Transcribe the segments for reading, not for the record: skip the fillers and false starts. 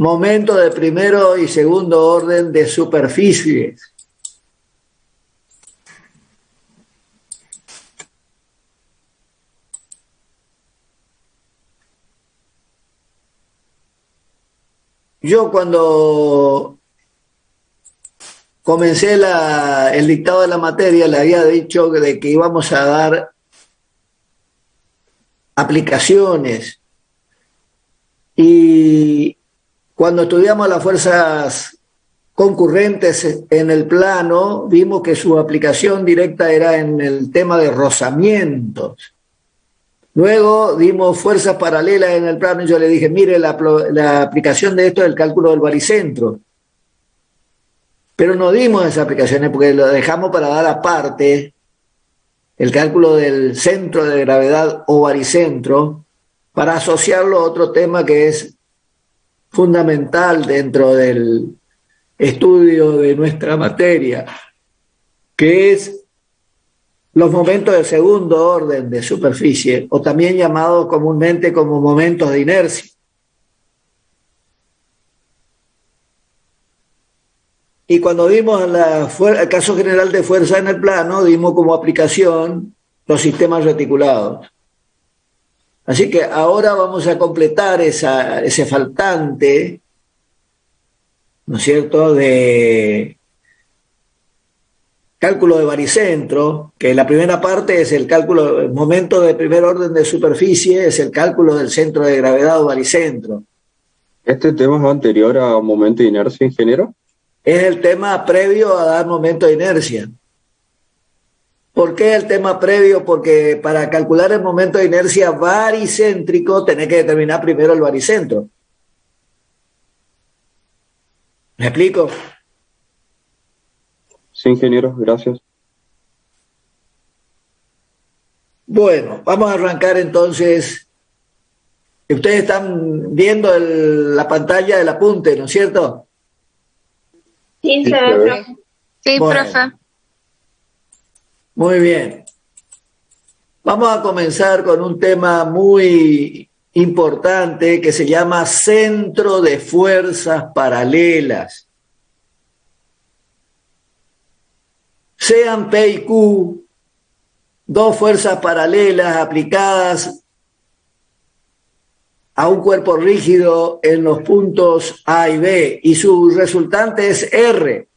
momento de primero y segundo orden de superficie. Yo cuando comencé el dictado de la materia le había dicho de que íbamos a dar aplicaciones, y cuando estudiamos las fuerzas concurrentes en el plano vimos que su aplicación directa era en el tema de rozamientos. Luego dimos fuerzas paralelas en el plano y yo le dije, mire, la aplicación de esto es el cálculo del baricentro. Pero no dimos esas aplicaciones porque lo dejamos para dar aparte el cálculo del centro de gravedad o baricentro, para asociarlo a otro tema que es fundamental dentro del estudio de nuestra materia, que es los momentos de segundo orden de superficie, o también llamados comúnmente como momentos de inercia. Y cuando dimos el caso general de fuerza en el plano, dimos como aplicación los sistemas reticulados. Así que ahora vamos a completar ese faltante, ¿no es cierto?, de cálculo de baricentro, que la primera parte es el cálculo, el momento de primer orden de superficie, es el cálculo del centro de gravedad o baricentro. ¿Este tema es anterior a momento de inercia, ingeniero? Es el tema previo a dar momento de inercia. ¿Por qué el tema previo? Porque para calcular el momento de inercia baricéntrico tenés que determinar primero el baricentro. ¿Me explico? Sí, ingeniero, gracias. Bueno, vamos a arrancar entonces. Ustedes están viendo la pantalla del apunte, ¿no es cierto? Sí, se ve, profe. Sí, Bueno, profe. muy bien. Vamos a comenzar con un tema muy importante que se llama centro de fuerzas paralelas. Sean P y Q dos fuerzas paralelas aplicadas a un cuerpo rígido en los puntos A y B, y su resultante es R.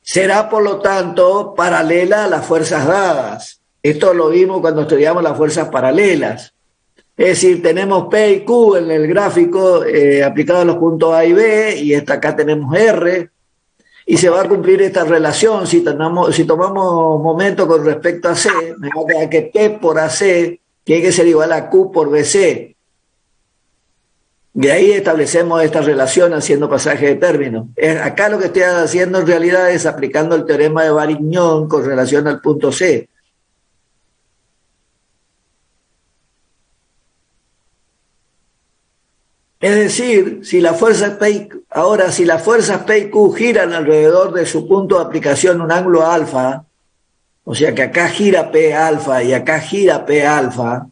Será, por lo tanto, paralela a las fuerzas dadas. Esto lo vimos cuando estudiamos las fuerzas paralelas. Es decir, tenemos P y Q en el gráfico aplicado a los puntos A y B, y acá tenemos R, y se va a cumplir esta relación. Si tomamos momento con respecto a C, me va a quedar que P por AC tiene que ser igual a Q por BC. De ahí establecemos esta relación haciendo pasaje de términos. Acá lo que estoy haciendo en realidad es aplicando el teorema de Varignon con relación al punto C. Es decir, si las fuerzas P y Q giran alrededor de su punto de aplicación un ángulo alfa, o sea que acá gira P alfa y acá gira P alfa,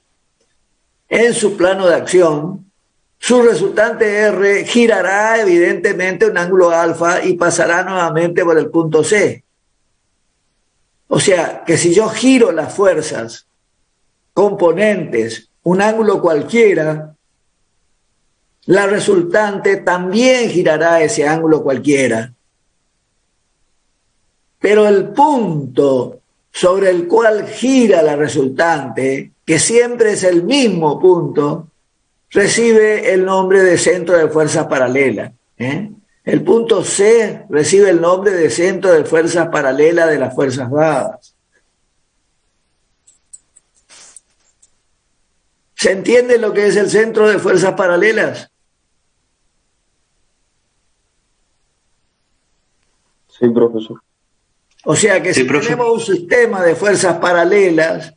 en su plano de acción, su resultante R girará evidentemente un ángulo alfa y pasará nuevamente por el punto C. O sea que si yo giro las fuerzas componentes un ángulo cualquiera, la resultante también girará ese ángulo cualquiera. Pero el punto sobre el cual gira la resultante, que siempre es el mismo punto, recibe el nombre de centro de fuerzas paralelas. El punto C recibe el nombre de centro de fuerzas paralelas de las fuerzas dadas. ¿Se entiende lo que es el centro de fuerzas paralelas? Sí, profesor. O sea que si tenemos un sistema de fuerzas paralelas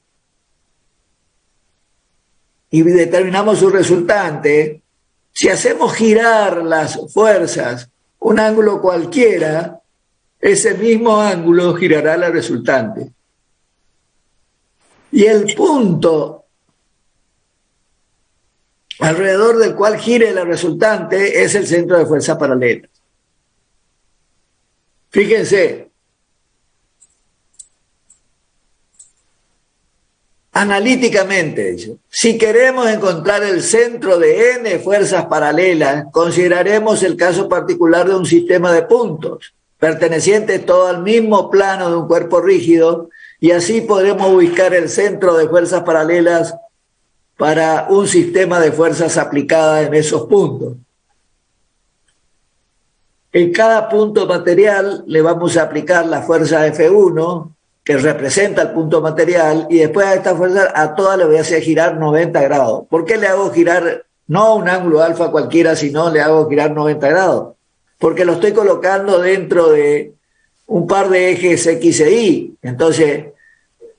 y determinamos su resultante, si hacemos girar las fuerzas un ángulo cualquiera, ese mismo ángulo girará la resultante. Y el punto alrededor del cual gire la resultante es el centro de fuerzas paralelas. Fíjense, analíticamente, si queremos encontrar el centro de n fuerzas paralelas, consideraremos el caso particular de un sistema de puntos, pertenecientes todo al mismo plano de un cuerpo rígido, y así podremos buscar el centro de fuerzas paralelas para un sistema de fuerzas aplicadas en esos puntos. En cada punto material le vamos a aplicar la fuerza F1, que representa el punto material, y después a esta fuerza a todas le voy a hacer girar 90 grados. ¿Por qué le hago girar no un ángulo alfa cualquiera, sino le hago girar 90 grados? Porque lo estoy colocando dentro de un par de ejes X e Y. Entonces,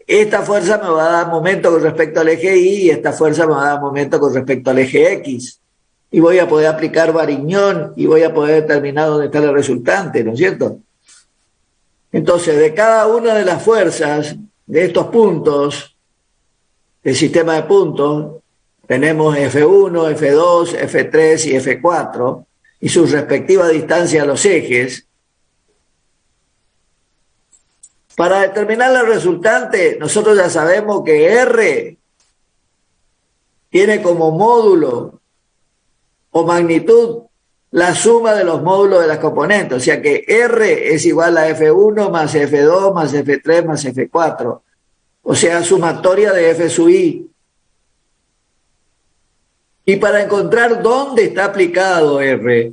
esta fuerza me va a dar momento con respecto al eje Y y esta fuerza me va a dar momento con respecto al eje X. Y voy a poder aplicar Variñón y voy a poder determinar dónde está el resultante, ¿no es cierto? Entonces, de cada una de las fuerzas de estos puntos, el sistema de puntos, tenemos F1, F2, F3 y F4, y sus respectivas distancias a los ejes. Para determinar la resultante, nosotros ya sabemos que R tiene como módulo o magnitud la suma de los módulos de las componentes, o sea que R es igual a F1 más F2 más F3 más F4, o sea, sumatoria de F sub I. Y para encontrar dónde está aplicado R,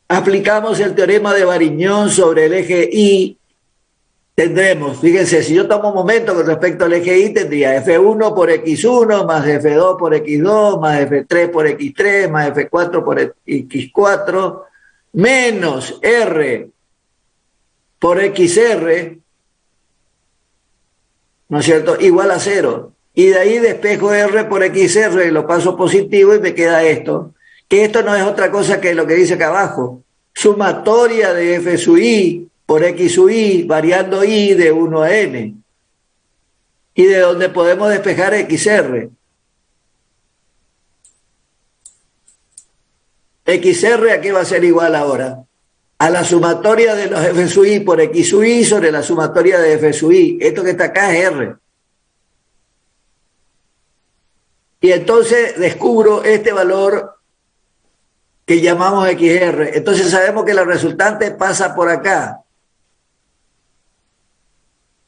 aplicamos el teorema de Variñón sobre el eje Y. Tendremos, fíjense, si yo tomo un momento con respecto al eje Y, tendría F1 por X1 más F2 por X2 más F3 por X3 más F4 por X4 menos R por XR, ¿no es cierto?, igual a 0. Y de ahí despejo R por XR y lo paso positivo y me queda esto, que esto no es otra cosa que lo que dice acá abajo, sumatoria de F sub I por X sub I, variando I de 1 a N, y de donde podemos despejar XR. XR, ¿a qué va a ser igual ahora? A la sumatoria de los F sub I por X sub I sobre la sumatoria de F sub I. Esto que está acá es R. Y entonces descubro este valor que llamamos XR. Entonces sabemos que la resultante pasa por acá.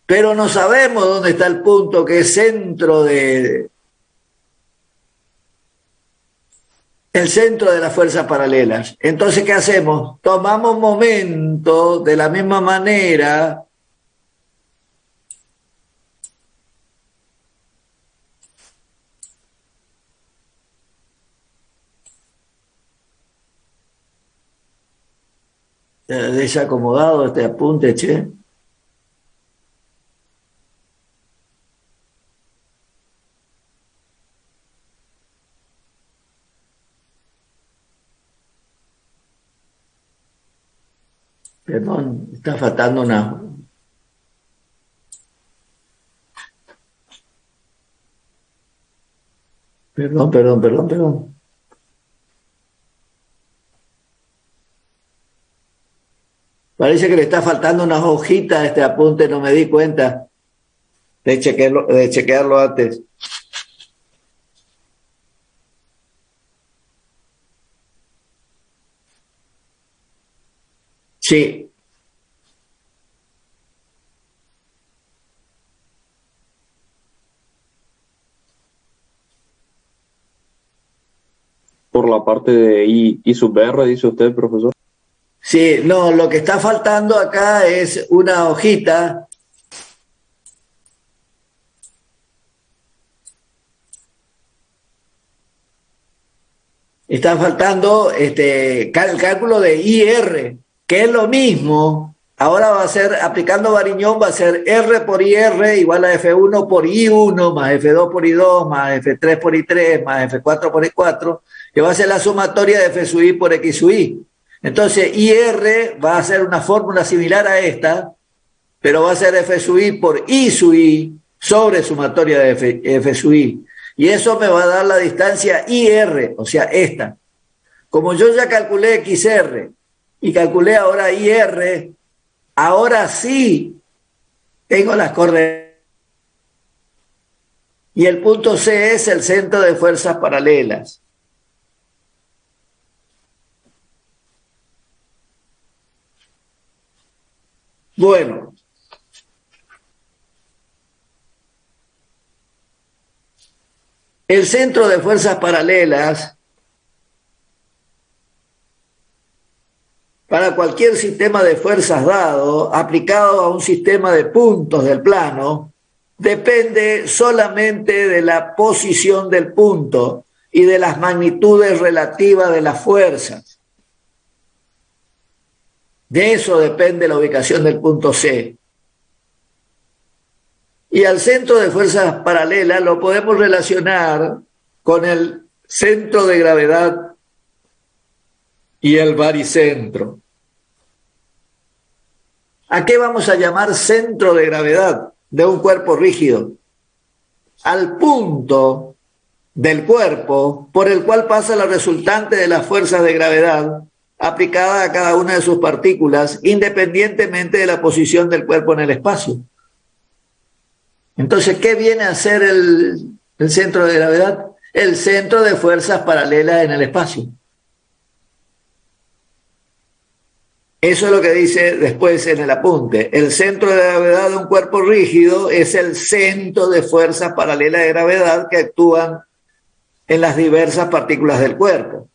Pero no sabemos dónde está el punto que es centro de... el centro de las fuerzas paralelas. Entonces, ¿qué hacemos? Tomamos momento de la misma manera desacomodado este apunte, che. Perdón, está faltando una... Perdón. Parece que le está faltando unas hojitas a este apunte, no me di cuenta de chequearlo antes. Sí. Por la parte de I sub R, dice usted, profesor. Sí, no, lo que está faltando acá es una hojita. Está faltando el cálculo de IR, que es lo mismo. Ahora va a ser, aplicando Variñón, va a ser R por IR igual a F1 por I1 más F2 por I2 más F3 por I3 más F4 por I4, que va a ser la sumatoria de F sub I por X sub I. Entonces, IR va a ser una fórmula similar a esta, pero va a ser F sub I por I sub I sobre sumatoria de F sub I. Y eso me va a dar la distancia IR, o sea, esta. Como yo ya calculé XR y calculé ahora IR, ahora sí tengo las coordenadas. Y el punto C es el centro de fuerzas paralelas. Bueno, el centro de fuerzas paralelas para cualquier sistema de fuerzas dado, aplicado a un sistema de puntos del plano, depende solamente de la posición del punto y de las magnitudes relativas de las fuerzas. De eso depende la ubicación del punto C. Y al centro de fuerzas paralelas lo podemos relacionar con el centro de gravedad y el baricentro. ¿A qué vamos a llamar centro de gravedad de un cuerpo rígido? Al punto del cuerpo por el cual pasa la resultante de las fuerzas de gravedad aplicada a cada una de sus partículas, independientemente de la posición del cuerpo en el espacio. Entonces, ¿qué viene a ser el centro de gravedad? El centro de fuerzas paralelas en el espacio. Eso es lo que dice después en el apunte. El centro de gravedad de un cuerpo rígido es el centro de fuerzas paralelas de gravedad que actúan en las diversas partículas del cuerpo.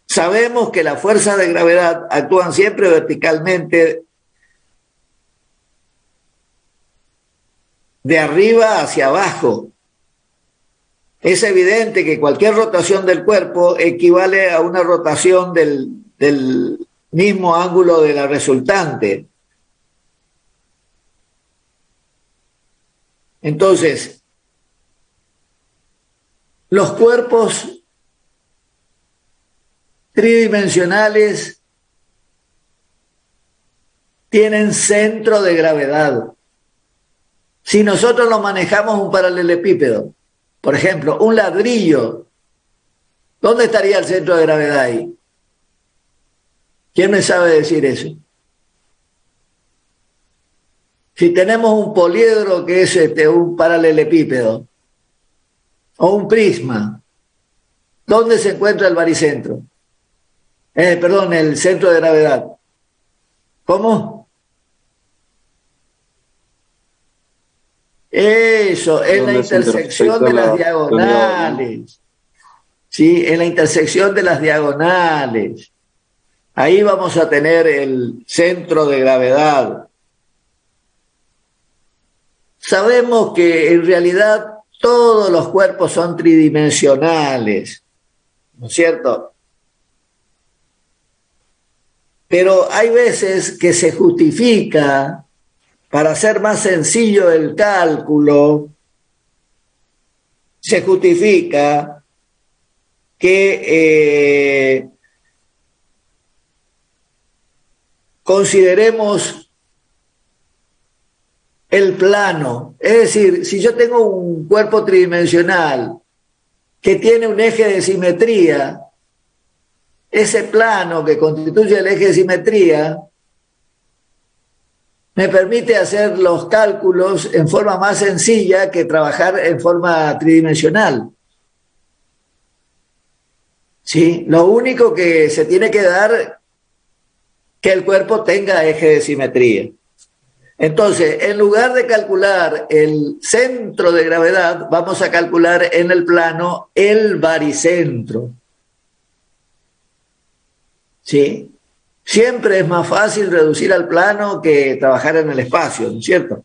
Sabemos que las fuerzas de gravedad actúan siempre verticalmente de arriba hacia abajo. Es evidente que cualquier rotación del cuerpo equivale a una rotación del mismo ángulo de la resultante. Entonces, los cuerpos tridimensionales tienen centro de gravedad. Si nosotros lo manejamos un paralelepípedo, por ejemplo, un ladrillo, ¿dónde estaría el centro de gravedad ahí? ¿Quién me sabe decir eso? Si tenemos un poliedro que es un paralelepípedo o un prisma, ¿dónde se encuentra el baricentro? Perdón, el centro de gravedad. ¿Cómo? Eso, en la intersección de las diagonales. Sí, en la intersección de las diagonales. Ahí vamos a tener el centro de gravedad. Sabemos que en realidad todos los cuerpos son tridimensionales, ¿no es cierto? Pero hay veces que se justifica, para hacer más sencillo el cálculo, se justifica que consideremos el plano. Es decir, si yo tengo un cuerpo tridimensional que tiene un eje de simetría, ese plano que constituye el eje de simetría me permite hacer los cálculos en forma más sencilla que trabajar en forma tridimensional. ¿Sí? Lo único que se tiene que dar que el cuerpo tenga eje de simetría. Entonces, en lugar de calcular el centro de gravedad, vamos a calcular en el plano el baricentro. ¿Sí? Siempre es más fácil reducir al plano que trabajar en el espacio, ¿no es cierto?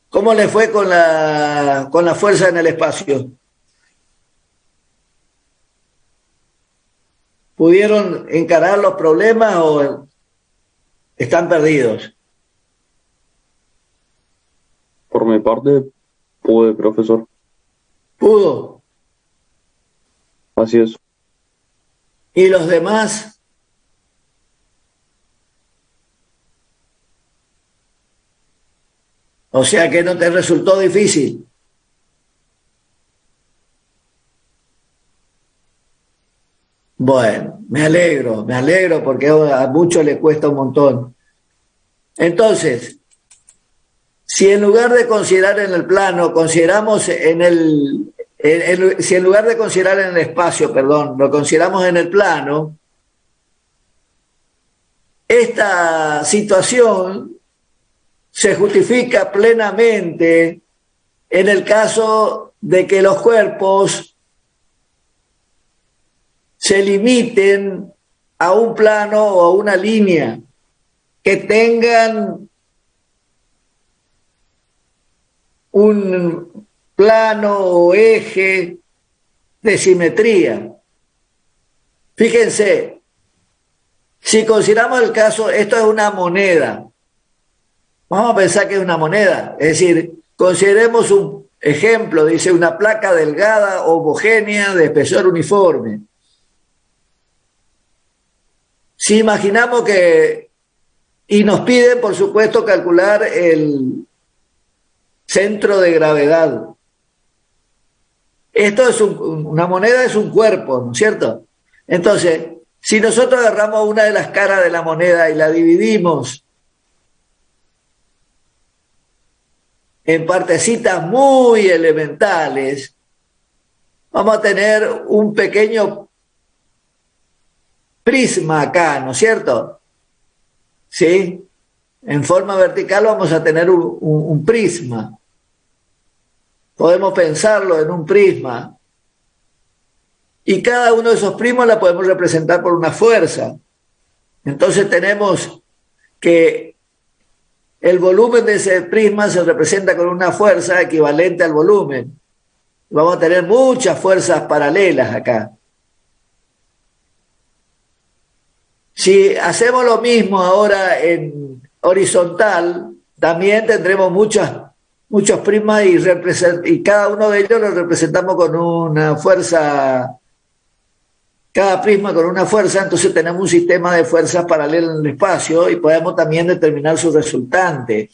¿Cómo le fue con la fuerza en el espacio? ¿Pudieron encarar los problemas o están perdidos? Por mi parte, pude, profesor. ¿Pudo? Así es. ¿Y los demás? O sea que no te resultó difícil. Bueno, me alegro porque a muchos les cuesta un montón. Entonces, si en lugar de considerar en el plano, consideramos si en lugar de considerar en el espacio, perdón, lo consideramos en el plano, esta situación se justifica plenamente en el caso de que los cuerpos se limiten a un plano o a una línea, que tengan un plano o eje de simetría. Fíjense, si consideramos el caso, esto es una moneda. Vamos a pensar que es una moneda, es decir, consideremos un ejemplo, dice una placa delgada, homogénea, de espesor uniforme. Si imaginamos y nos piden, por supuesto, calcular el centro de gravedad. Esto es una moneda, es un cuerpo, ¿no es cierto? Entonces, si nosotros agarramos una de las caras de la moneda y la dividimos en partecitas muy elementales, vamos a tener un pequeño prisma acá, ¿no es cierto? ¿Sí? En forma vertical vamos a tener un prisma. Podemos pensarlo en un prisma. Y cada uno de esos prismas la podemos representar por una fuerza. Entonces tenemos que el volumen de ese prisma se representa con una fuerza equivalente al volumen. Vamos a tener muchas fuerzas paralelas acá. Si hacemos lo mismo ahora en horizontal, también tendremos muchos prismas y cada uno de ellos lo representamos con una fuerza, cada prisma con una fuerza, entonces tenemos un sistema de fuerzas paralelas en el espacio y podemos también determinar su resultante.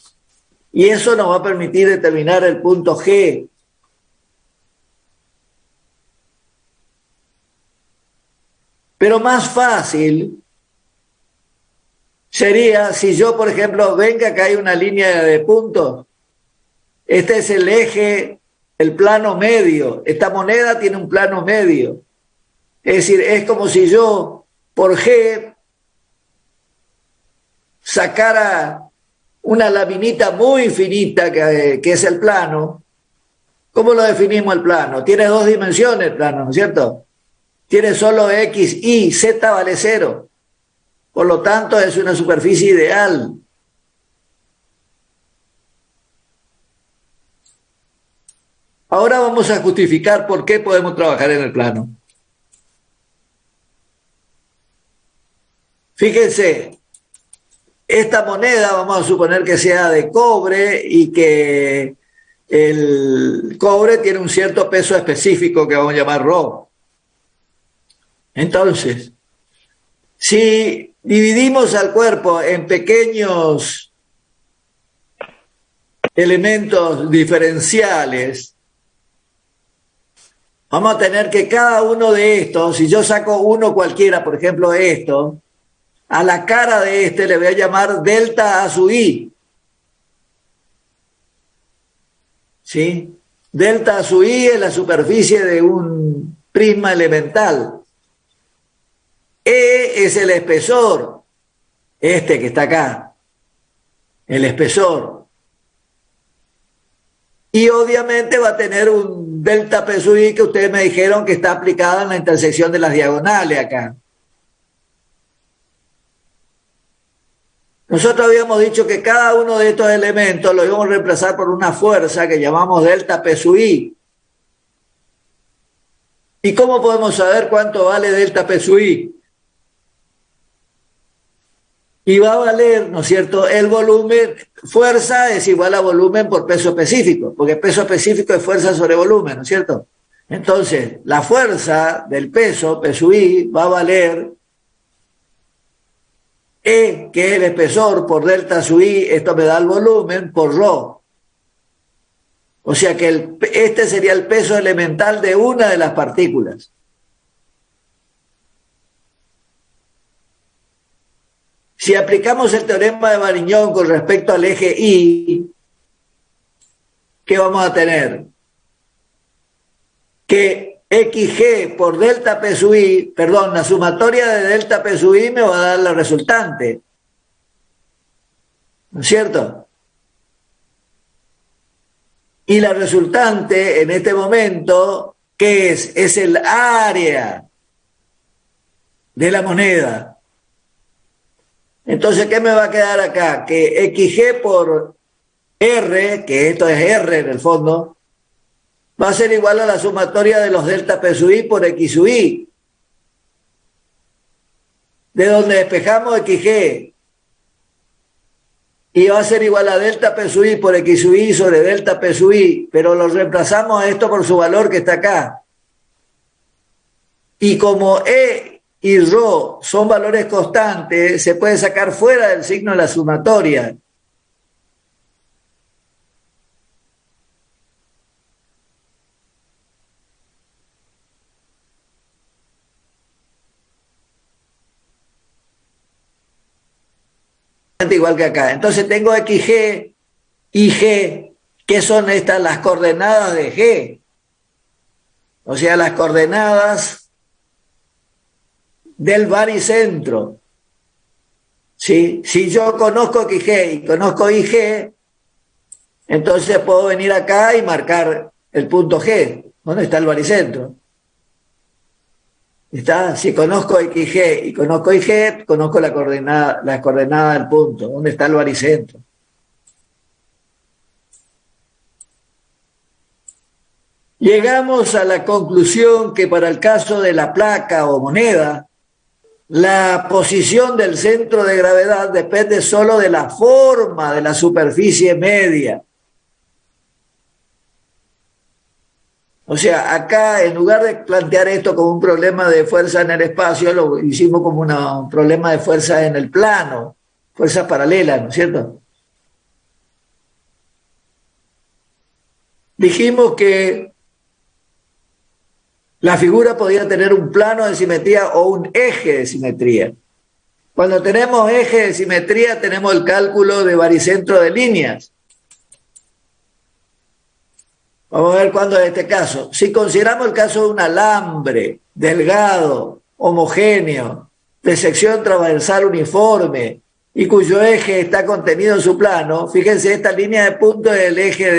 Y eso nos va a permitir determinar el punto G. Pero más fácil sería si yo, por ejemplo, venga acá hay una línea de puntos. Este es el eje, el plano medio. Esta moneda tiene un plano medio. Es decir, es como si yo por G sacara una laminita muy finita que es el plano. ¿Cómo lo definimos el plano? Tiene dos dimensiones el plano, ¿no es cierto? Tiene solo X, Y, Z vale 0. Por lo tanto, es una superficie ideal. Ahora vamos a justificar por qué podemos trabajar en el plano. Fíjense, esta moneda vamos a suponer que sea de cobre y que el cobre tiene un cierto peso específico que vamos a llamar ρ. Entonces, si dividimos al cuerpo en pequeños elementos diferenciales, vamos a tener que cada uno de estos, si yo saco uno cualquiera, por ejemplo esto, a la cara de este le voy a llamar delta a su I. ¿Sí? Delta a su I es la superficie de un prisma elemental. E es el espesor, este que está acá, el espesor. Y obviamente va a tener un delta P sub I que ustedes me dijeron que está aplicada en la intersección de las diagonales acá. Nosotros habíamos dicho que cada uno de estos elementos lo íbamos a reemplazar por una fuerza que llamamos delta P sub I. ¿Y cómo podemos saber cuánto vale delta P sub I? Y va a valer, ¿no es cierto?, el volumen, fuerza es igual a volumen por peso específico, porque peso específico es fuerza sobre volumen, ¿no es cierto? Entonces, la fuerza del peso, P sub I, va a valer E, que es el espesor, por delta sub I, esto me da el volumen, por ρ. O sea que este sería el peso elemental de una de las partículas. Si aplicamos el teorema de Marignón con respecto al eje Y, ¿qué vamos a tener? Que XG por delta P sub I, perdón, la sumatoria de delta P sub I me va a dar la resultante. ¿No es cierto? Y la resultante en este momento, ¿qué es? Es el área de la moneda. Entonces, ¿qué me va a quedar acá? Que XG por R, que esto es R en el fondo, va a ser igual a la sumatoria de los delta P sub I por X sub I, de donde despejamos XG, y va a ser igual a delta P sub I por X sub I sobre delta P sub I, pero lo reemplazamos a esto por su valor que está acá. Y como E y ρ son valores constantes, se puede sacar fuera del signo de la sumatoria. Igual que acá. Entonces tengo XG y G, que son estas las coordenadas de G. O sea, las coordenadas del baricentro. ¿Sí? Si yo conozco XG y conozco IG, entonces puedo venir acá y marcar el punto G. ¿Dónde está el baricentro? ¿Está? Si conozco XG y conozco IG, conozco la coordenada del punto. ¿Dónde está el baricentro? Llegamos a la conclusión que para el caso de la placa o moneda, la posición del centro de gravedad depende solo de la forma de la superficie media. O sea, acá en lugar de plantear esto como un problema de fuerza en el espacio, lo hicimos como un problema de fuerza en el plano, fuerzas paralelas, ¿no es cierto? Dijimos que la figura podía tener un plano de simetría o un eje de simetría. Cuando tenemos eje de simetría, tenemos el cálculo de baricentro de líneas. Vamos a ver cuándo es este caso. Si consideramos el caso de un alambre delgado, homogéneo, de sección transversal uniforme y cuyo eje está contenido en su plano, fíjense, esta línea de punto es el eje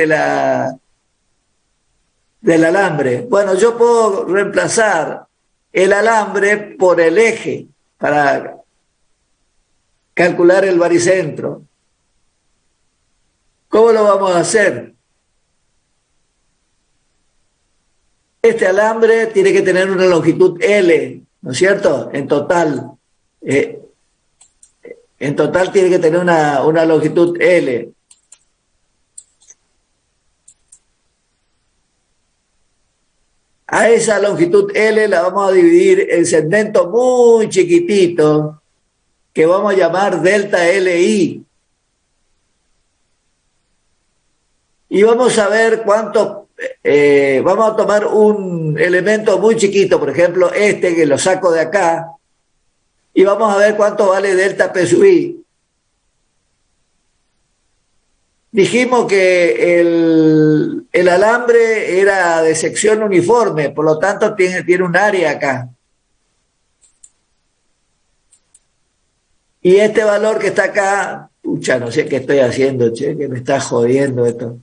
del alambre. Bueno, yo puedo reemplazar el alambre por el eje para calcular el baricentro. ¿Cómo lo vamos a hacer? Este alambre tiene que tener una longitud L, ¿no es cierto? En total. En total tiene que tener una longitud L. A esa longitud L la vamos a dividir en segmentos muy chiquititos que vamos a llamar delta LI. Y vamos a ver cuánto, vamos a tomar un elemento muy chiquito, por ejemplo este que lo saco de acá, y vamos a ver cuánto vale delta P sub I. Dijimos que el alambre era de sección uniforme, por lo tanto tiene un área acá. Y este valor que está acá, pucha, no sé qué estoy haciendo, che, que me está jodiendo esto.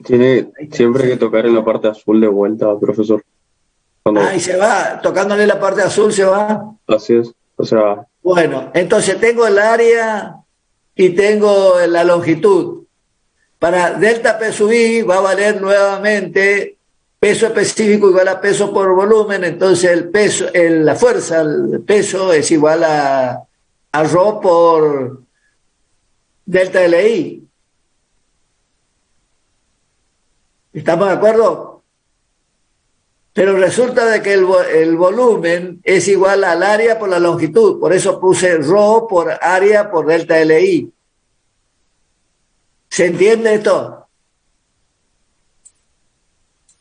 Tiene siempre que tocar en la parte azul de vuelta, profesor. Y se va, tocándole la parte azul se va. Así es, o sea... Bueno, entonces tengo el área y tengo la longitud. Para delta P sub I va a valer nuevamente peso específico igual a peso por volumen, entonces el peso, la fuerza, el peso es igual a ρ por delta LI. ¿Estamos de acuerdo? Pero resulta de que el volumen es igual al área por la longitud. Por eso puse ρ por área por delta LI. ¿Se entiende esto?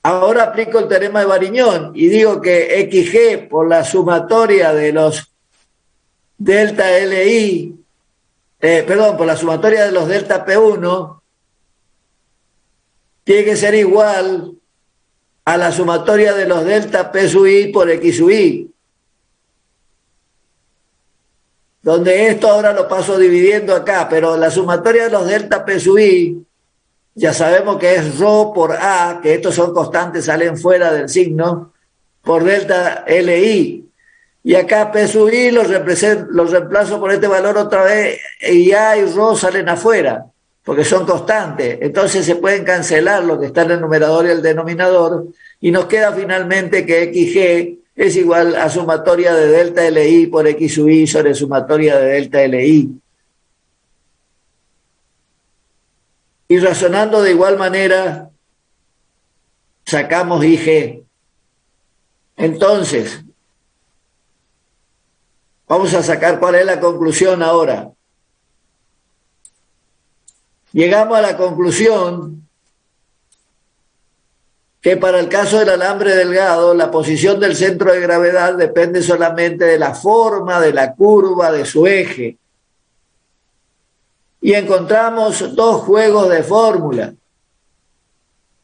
Ahora aplico el teorema de Variñón y digo que XG por la sumatoria de los delta LI, por la sumatoria de los delta P1, tiene que ser igual a la sumatoria de los delta P sub I por X sub I. Donde esto ahora lo paso dividiendo acá, pero la sumatoria de los delta P sub I, ya sabemos que es ρ por A, que estos son constantes, salen fuera del signo, por delta LI. Y acá P sub I los reemplazo por este valor otra vez, y A y ρ salen afuera, porque son constantes. Entonces se pueden cancelar lo que está en el numerador y el denominador, y nos queda finalmente que XG es igual a sumatoria de delta LI por X sub I sobre sumatoria de delta LI. Y razonando de igual manera, sacamos IG. Entonces, vamos a sacar cuál es la conclusión ahora. Llegamos a la conclusión que para el caso del alambre delgado, la posición del centro de gravedad depende solamente de la forma de la curva de su eje. Y encontramos dos juegos de fórmula.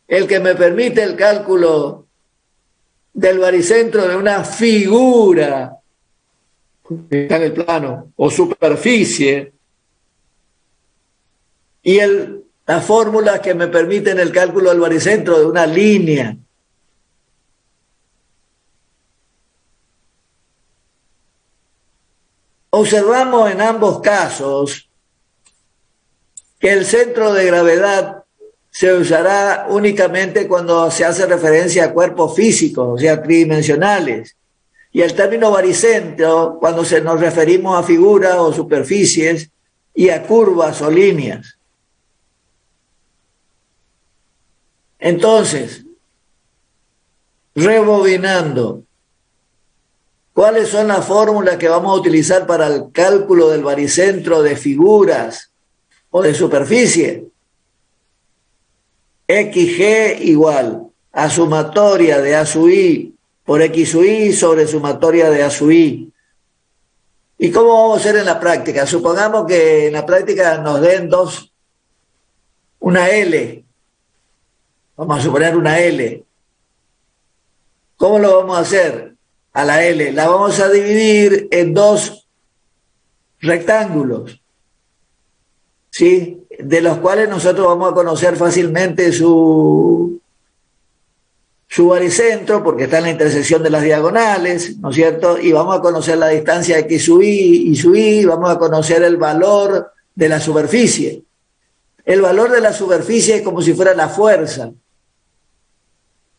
El que me permite el cálculo del baricentro de una figura que está en el plano o superficie, y las fórmulas que me permiten el cálculo del baricentro de una línea. Observamos en ambos casos que el centro de gravedad se usará únicamente cuando se hace referencia a cuerpos físicos, o sea, tridimensionales. Y el término baricentro cuando nos referimos a figuras o superficies y a curvas o líneas. Entonces, rebobinando, ¿cuáles son las fórmulas que vamos a utilizar para el cálculo del baricentro de figuras o de superficie? XG igual a sumatoria de A sub I por X sub I sobre sumatoria de A sub I. ¿Y cómo vamos a hacer en la práctica? Supongamos que en la práctica nos den una L. Vamos a suponer una L. ¿Cómo lo vamos a hacer? A la L la vamos a dividir en dos rectángulos, ¿sí? De los cuales nosotros vamos a conocer fácilmente su baricentro, porque está en la intersección de las diagonales, ¿no es cierto? Y vamos a conocer la distancia X sub I y sub I, vamos a conocer el valor de la superficie. El valor de la superficie es como si fuera la fuerza.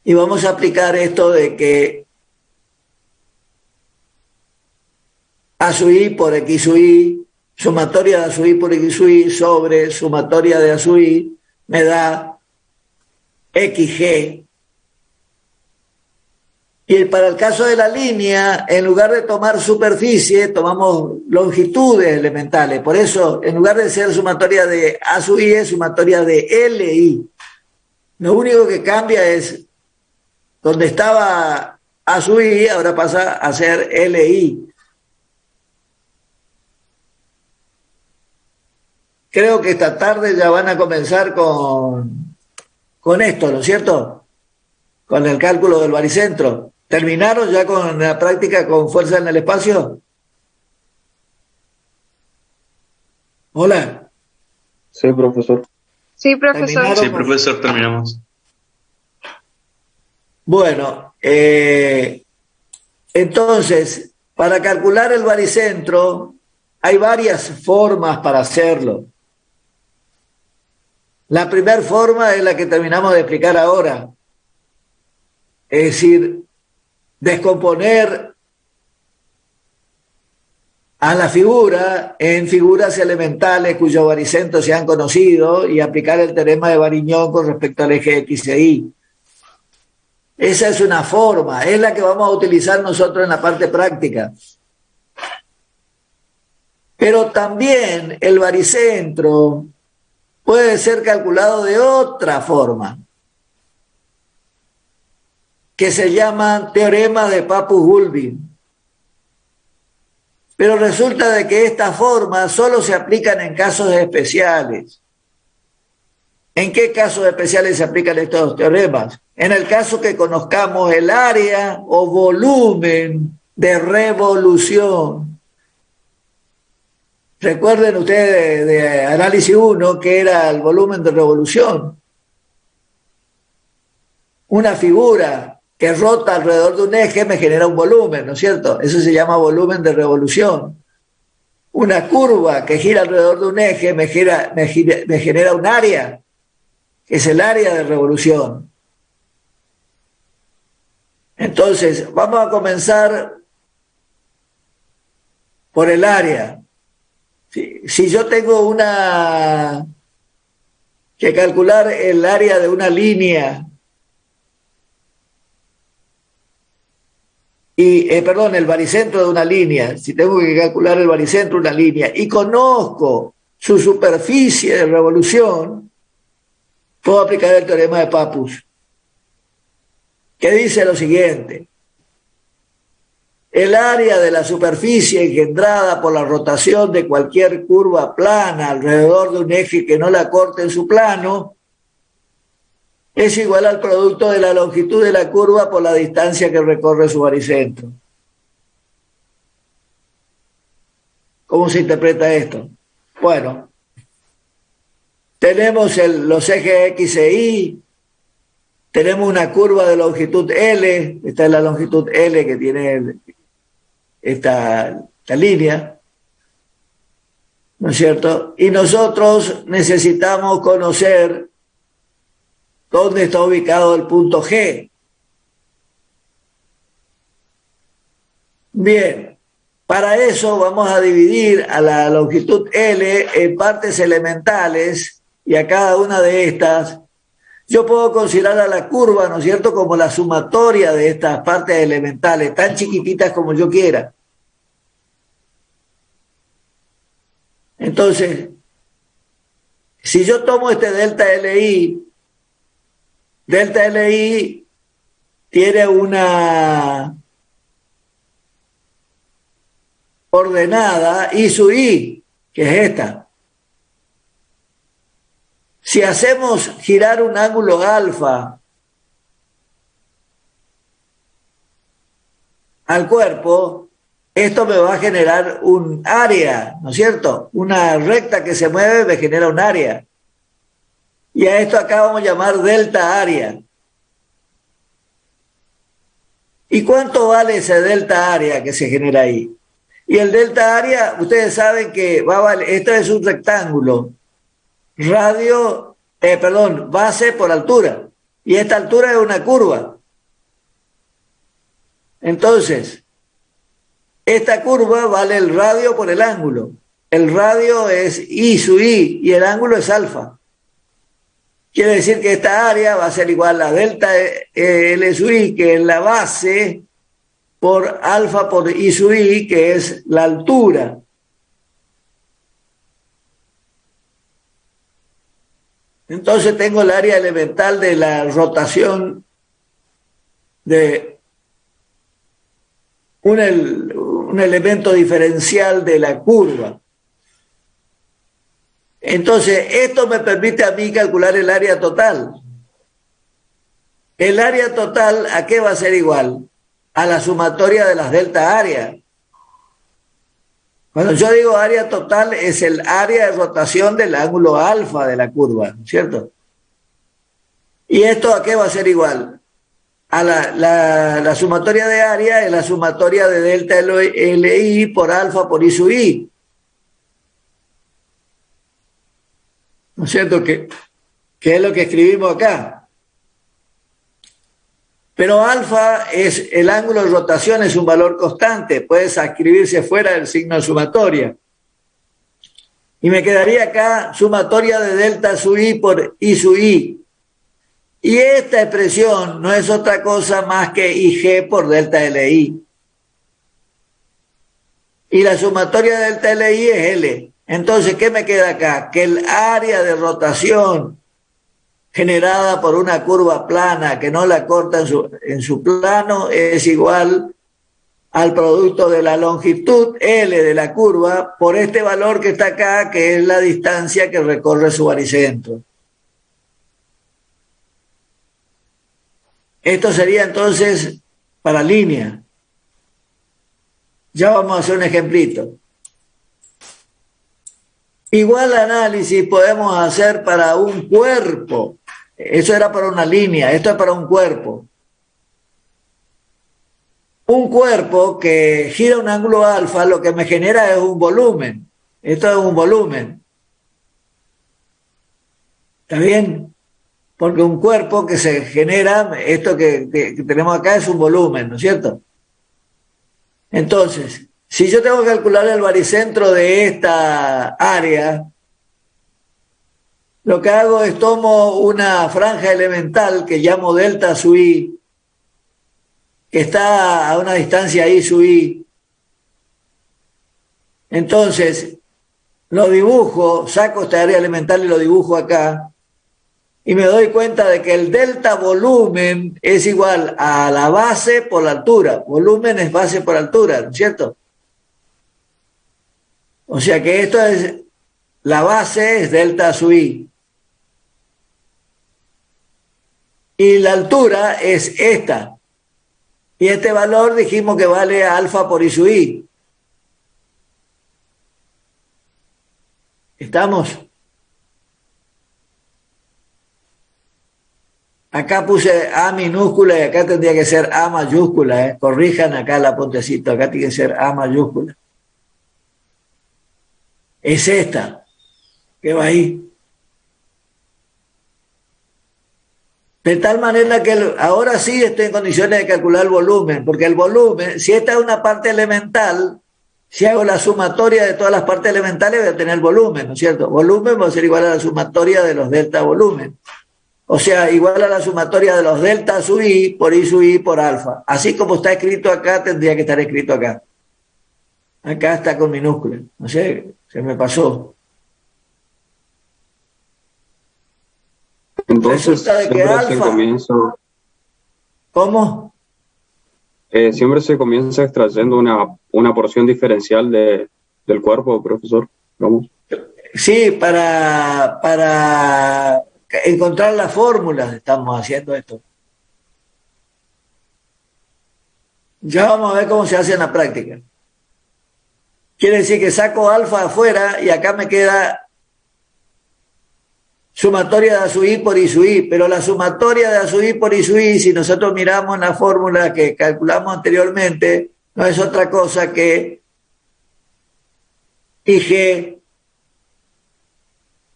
Y vamos a aplicar esto de que A sub I por X sub I, sumatoria de A sub I por X sub I sobre sumatoria de A sub I, me da XG. Y para el caso de la línea, en lugar de tomar superficie, tomamos longitudes elementales. Por eso, en lugar de ser sumatoria de A sub I, es sumatoria de LI. Lo único que cambia es, donde estaba A sub I, ahora pasa a ser LI. Creo que esta tarde ya van a comenzar con esto, ¿no es cierto? Con el cálculo del baricentro. ¿Terminaron ya con la práctica con fuerza en el espacio? Hola. Sí, profesor. Sí, profesor. Sí, profesor, terminamos. Bueno, entonces, para calcular el baricentro hay varias formas para hacerlo. La primera forma es la que terminamos de explicar ahora. Es decir, descomponer a la figura en figuras elementales cuyos baricentros se han conocido y aplicar el teorema de Variñón con respecto al eje X e Y. Esa es una forma, es la que vamos a utilizar nosotros en la parte práctica. Pero también el baricentro puede ser calculado de otra forma, que se llama teorema de Pappus-Guldin. Pero resulta de que estas formas solo se aplican en casos especiales. ¿En qué casos especiales se aplican estos teoremas? En el caso que conozcamos el área o volumen de revolución. Recuerden ustedes de análisis 1 que era el volumen de revolución. Una figura que rota alrededor de un eje me genera un volumen, ¿no es cierto? Eso se llama volumen de revolución. Una curva que gira alrededor de un eje me genera un área, que es el área de revolución. Entonces, vamos a comenzar por el área. Si yo tengo que calcular el área de una línea, el baricentro de una línea, si tengo que calcular el baricentro de una línea y conozco su superficie de revolución, puedo aplicar el teorema de Pappus, que dice lo siguiente: el área de la superficie engendrada por la rotación de cualquier curva plana alrededor de un eje que no la corte en su plano es igual al producto de la longitud de la curva por la distancia que recorre su baricentro. ¿Cómo se interpreta esto? Bueno, tenemos los ejes X e Y, tenemos una curva de longitud L, esta es la longitud L que tiene esta línea, ¿no es cierto? Y nosotros necesitamos conocer dónde está ubicado el punto G. Bien, para eso vamos a dividir a la longitud L en partes elementales y a cada una de estas yo puedo considerar a la curva, ¿no es cierto?, como la sumatoria de estas partes elementales, tan chiquititas como yo quiera. Entonces, si yo tomo este delta LI tiene una ordenada I sub I, que es esta. Si hacemos girar un ángulo alfa al cuerpo, esto me va a generar un área, ¿no es cierto? Una recta que se mueve me genera un área. Y a esto acá vamos a llamar delta área. ¿Y cuánto vale ese delta área que se genera ahí? Y el delta área, ustedes saben que va a valer, esto es un rectángulo. Base por altura. Y esta altura es una curva. Entonces, esta curva vale el radio por el ángulo. El radio es I sub I y el ángulo es alfa. Quiere decir que esta área va a ser igual a delta L sub I, que es la base, por alfa por I sub I, que es la altura. Entonces tengo el área elemental de la rotación de un elemento diferencial de la curva. Entonces, esto me permite a mí calcular el área total. El área total, ¿a qué va a ser igual? A la sumatoria de las delta áreas. Cuando yo digo área total, es el área de rotación del ángulo alfa de la curva, ¿cierto? ¿Y esto a qué va a ser igual? A la sumatoria de área es la sumatoria de delta LI por alfa por I sub I. ¿No es cierto? Que es lo que escribimos acá. Pero alfa es el ángulo de rotación, es un valor constante, puede escribirse fuera del signo de sumatoria. Y me quedaría acá sumatoria de delta sub I por I sub I. Y esta expresión no es otra cosa más que IG por delta LI. Y la sumatoria de delta LI es L. Entonces, ¿qué me queda acá? Que el área de rotación generada por una curva plana que no la corta en su plano es igual al producto de la longitud L de la curva por este valor que está acá, que es la distancia que recorre su baricentro. Esto sería entonces para línea. Ya vamos a hacer un ejemplito. Igual análisis podemos hacer para un cuerpo. Eso era para una línea, esto es para un cuerpo. Un cuerpo que gira un ángulo alfa lo que me genera es un volumen. Esto es un volumen. ¿Está bien? Porque un cuerpo que se genera, esto que tenemos acá es un volumen, ¿no es cierto? Entonces, si yo tengo que calcular el baricentro de esta área, lo que hago es tomo una franja elemental que llamo delta sub i, que está a una distancia i sub i. Entonces, lo dibujo, saco esta área elemental y lo dibujo acá, y me doy cuenta de que el delta volumen es igual a la base por la altura. Volumen es base por altura, ¿no es cierto? O sea que esto es, la base es delta sub i. Y la altura es esta. Y este valor dijimos que vale alfa por i sub i. ¿Estamos? Acá puse A minúscula y acá tendría que ser A mayúscula. Corrijan acá la Pontecito, acá tiene que ser A mayúscula. Es esta, que va ahí. De tal manera que ahora sí estoy en condiciones de calcular el volumen, porque el volumen, si esta es una parte elemental, si hago la sumatoria de todas las partes elementales voy a tener volumen, ¿no es cierto? Volumen va a ser igual a la sumatoria de los delta volumen. O sea, igual a la sumatoria de los delta sub i sub i por alfa. Así como está escrito acá, tendría que estar escrito acá. Acá está con minúscula. No sé, se me pasó. Entonces, resulta de que siempre se alfa... comienza... ¿Cómo? Siempre se comienza extrayendo una porción diferencial del cuerpo, profesor. Vamos. Sí, para encontrar las fórmulas estamos haciendo esto. Ya vamos a ver cómo se hace en la práctica. Quiere decir que saco alfa afuera y acá me queda sumatoria de A sub i por I sub i, pero la sumatoria de A sub i por I sub i, si nosotros miramos la fórmula que calculamos anteriormente, no es otra cosa que IG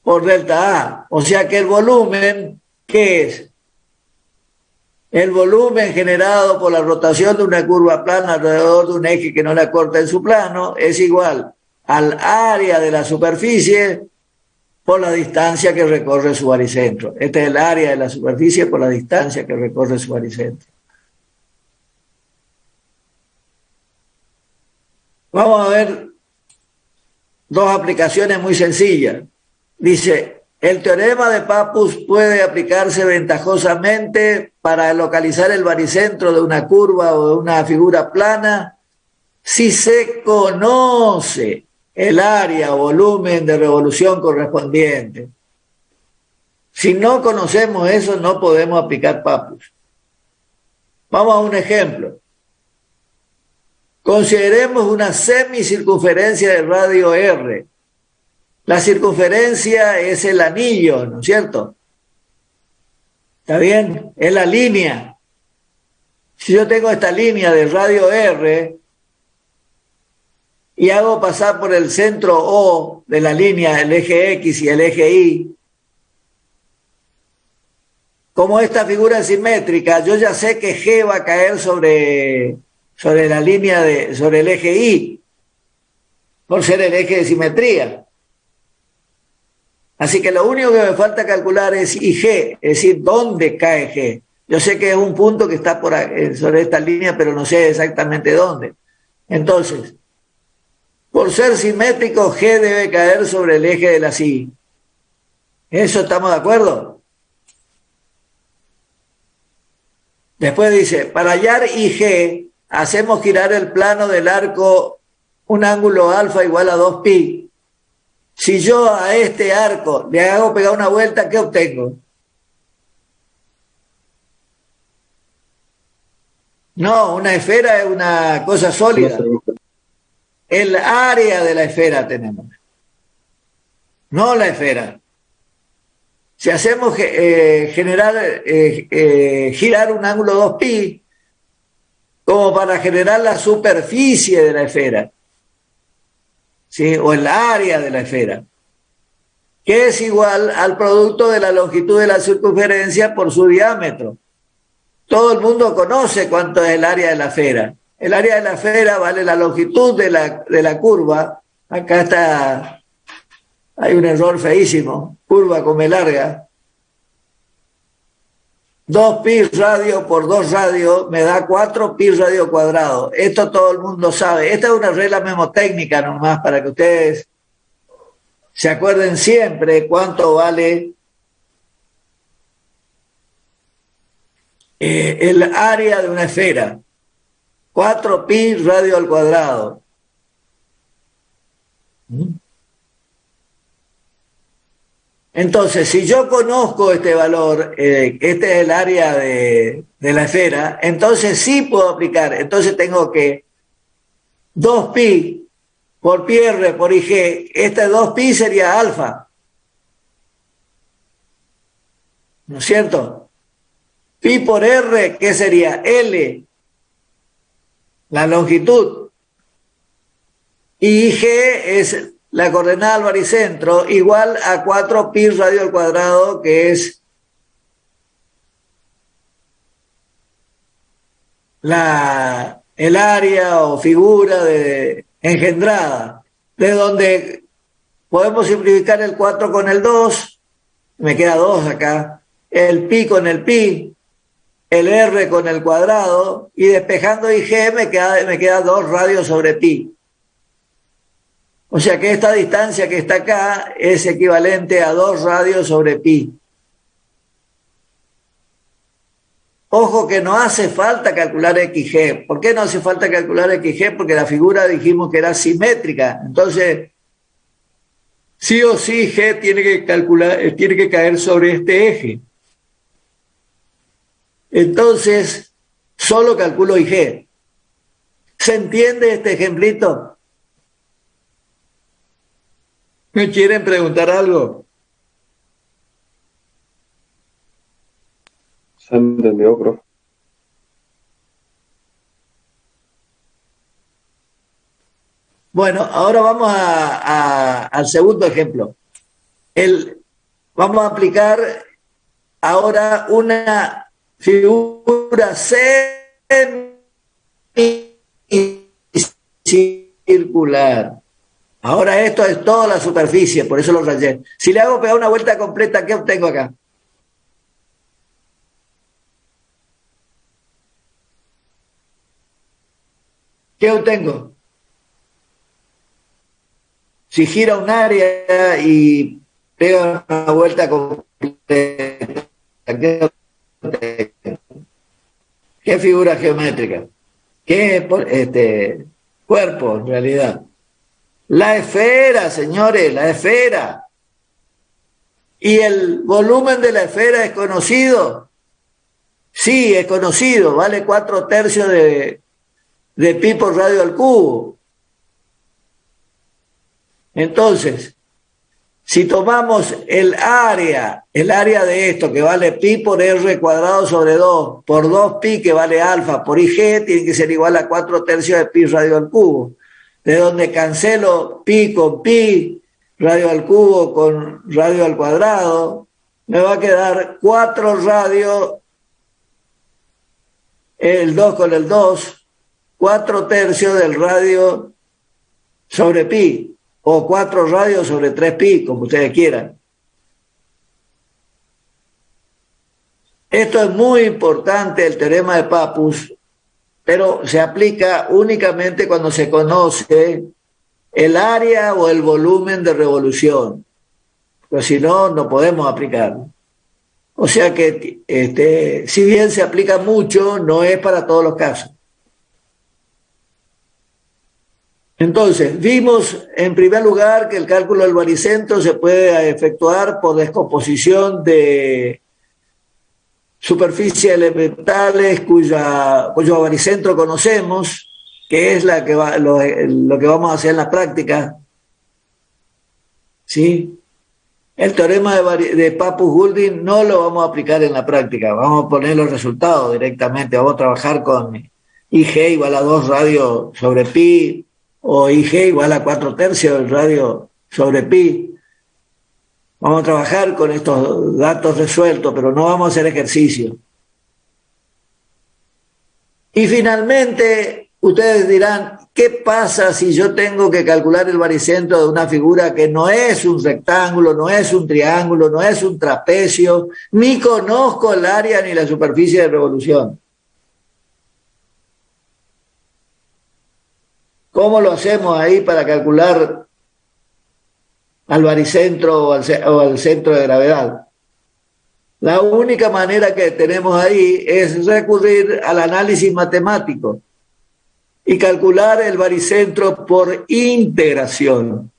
por delta A. O sea que el volumen, ¿qué es? El volumen generado por la rotación de una curva plana alrededor de un eje que no la corta en su plano es igual al área de la superficie por la distancia que recorre su baricentro. Este es el área de la superficie por la distancia que recorre su baricentro. Vamos a ver dos aplicaciones muy sencillas. Dice, el teorema de Pappus puede aplicarse ventajosamente para localizar el baricentro de una curva o de una figura plana si se conoce el área o volumen de revolución correspondiente. Si no conocemos eso, no podemos aplicar Pappus. Vamos a un ejemplo. Consideremos una semicircunferencia de radio R. La circunferencia es el anillo, ¿no es cierto? ¿Está bien? Es la línea. Si yo tengo esta línea de radio R y hago pasar por el centro O de la línea, el eje X y el eje Y, como esta figura es simétrica, yo ya sé que G va a caer sobre la línea sobre el eje Y, por ser el eje de simetría. Así que lo único que me falta calcular es IG, es decir, ¿dónde cae G? Yo sé que es un punto que está sobre esta línea, pero no sé exactamente dónde. Entonces, por ser simétrico, G debe caer sobre el eje de la SI. ¿Eso estamos de acuerdo? Después dice, para hallar IG, hacemos girar el plano del arco un ángulo alfa igual a 2pi. Si yo a este arco le hago pegar una vuelta, ¿qué obtengo? No, una esfera es una cosa sólida. El área de la esfera tenemos, no la esfera. Si hacemos girar un ángulo 2pi, como para generar la superficie de la esfera, ¿sí? O el área de la esfera, que es igual al producto de la longitud de la circunferencia por su diámetro. Todo el mundo conoce cuánto es el área de la esfera. El área de la esfera vale la longitud de la curva. Acá está, hay un error feísimo, curva come larga. 2pi radio por 2 radio me da 4pi radio cuadrado. Esto todo el mundo sabe. Esta es una regla memotécnica nomás para que ustedes se acuerden siempre cuánto vale el área de una esfera. 4pi radio al cuadrado. Entonces, si yo conozco este valor, este es el área de la esfera, entonces sí puedo aplicar. Entonces tengo que 2pi por pi r por ig, este 2pi sería alfa. ¿No es cierto? Pi por r, ¿qué sería? L, la longitud. Y ig es la coordenada al baricentro, igual a 4pi radio al cuadrado, que es el área o figura engendrada, de donde podemos simplificar el 4 con el 2, me queda 2 acá, el pi con el pi, el r con el cuadrado, y despejando IG me queda 2 radios sobre pi. O sea que esta distancia que está acá es equivalente a 2 radios sobre pi. Ojo que no hace falta calcular XG. ¿Por qué no hace falta calcular XG? Porque la figura dijimos que era simétrica. Entonces, sí o sí G tiene que caer sobre este eje. Entonces, solo calculo IG. ¿Se entiende este ejemplito? ¿Me quieren preguntar algo? Se entendió, profe. Bueno, ahora vamos al segundo ejemplo. Vamos a aplicar ahora una figura semicircular. Ahora esto es toda la superficie, por eso lo rayé. Si le hago pegar una vuelta completa, ¿qué obtengo acá? ¿Qué obtengo? Si gira un área y pega una vuelta completa, ¿qué obtengo? ¿Qué figura geométrica? ¿Qué cuerpo en realidad? La esfera, señores, la esfera. ¿Y el volumen de la esfera es conocido? Sí, es conocido, vale 4/3 de pi por radio al cubo. Entonces, si tomamos el área de esto que vale pi por r cuadrado sobre 2, por 2pi que vale alfa por ig, tiene que ser igual a 4/3 de pi radio al cubo. De donde cancelo pi con pi, radio al cubo con radio al cuadrado, me va a quedar 4 radio, el 2 con el 2, 4/3 del radio sobre pi, o 4 radios sobre 3pi, como ustedes quieran. Esto es muy importante, el teorema de Pappus, pero se aplica únicamente cuando se conoce el área o el volumen de revolución, pues si no, no podemos aplicarlo. O sea que, si bien se aplica mucho, no es para todos los casos. Entonces, vimos en primer lugar que el cálculo del baricentro se puede efectuar por descomposición de superficies elementales cuyo baricentro conocemos, que es lo que vamos a hacer en la práctica. ¿Sí? El teorema de Pappus-Goulding no lo vamos a aplicar en la práctica, vamos a poner los resultados directamente, vamos a trabajar con IG igual a 2 radio sobre pi, o IG igual a 4/3 del radio sobre pi. Vamos a trabajar con estos datos resueltos, pero no vamos a hacer ejercicio. Y finalmente, ustedes dirán, ¿qué pasa si yo tengo que calcular el baricentro de una figura que no es un rectángulo, no es un triángulo, no es un trapecio, ni conozco el área ni la superficie de revolución? ¿Cómo lo hacemos ahí para calcular al baricentro o al centro de gravedad? La única manera que tenemos ahí es recurrir al análisis matemático y calcular el baricentro por integración.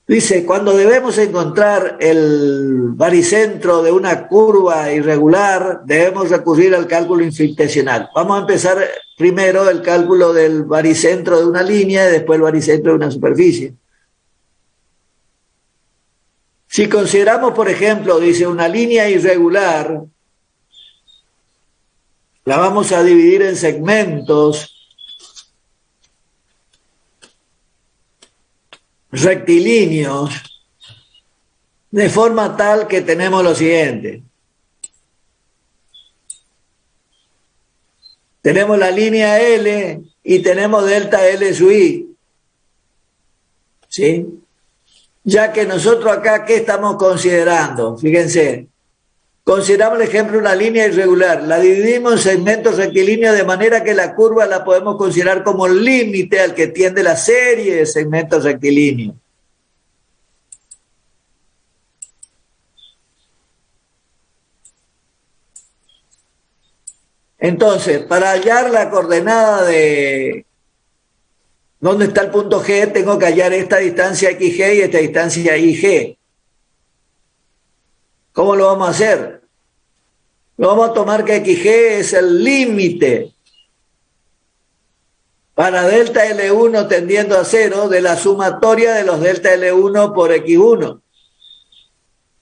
Dice, cuando debemos encontrar el baricentro de una curva irregular, debemos recurrir al cálculo infinitesimal. Vamos a empezar primero el cálculo del baricentro de una línea y después el baricentro de una superficie. Si consideramos, por ejemplo, dice, una línea irregular, la vamos a dividir en segmentos rectilíneos, de forma tal que tenemos lo siguiente. Tenemos la línea L y tenemos delta L sub I. ¿Sí? Ya que nosotros acá, ¿qué estamos considerando? Fíjense, consideramos el ejemplo de una línea irregular. La dividimos en segmentos rectilíneos de manera que la curva la podemos considerar como el límite al que tiende la serie de segmentos rectilíneos. Entonces, para hallar la coordenada de dónde está el punto G, tengo que hallar esta distancia XG y esta distancia IG. ¿Cómo lo vamos a hacer? Lo vamos a tomar que XG es el límite para delta L1 tendiendo a 0 de la sumatoria de los delta L1 por X1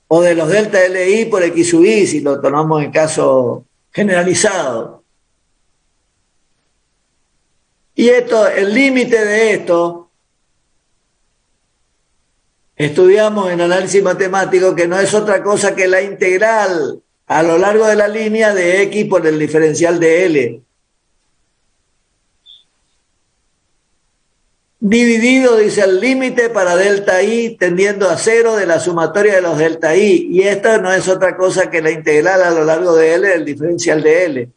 o de los delta LI por X sub I, si lo tomamos en caso generalizado. Y esto, el límite de esto, estudiamos en análisis matemático que no es otra cosa que la integral a lo largo de la línea de X por el diferencial de L. Dividido, dice, el límite para delta I tendiendo a 0 de la sumatoria de los delta I. Y esto no es otra cosa que la integral a lo largo de L del diferencial de L.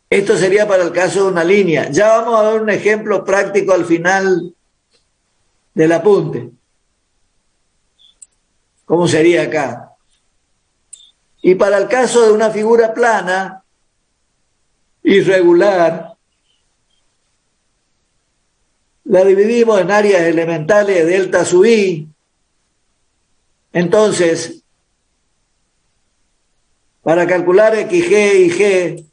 Esto sería para el caso de una línea. Ya vamos a ver un ejemplo práctico al final del apunte. ¿Cómo sería acá? Y para el caso de una figura plana, irregular, la dividimos en áreas elementales de delta sub I. Entonces, para calcular XG y G,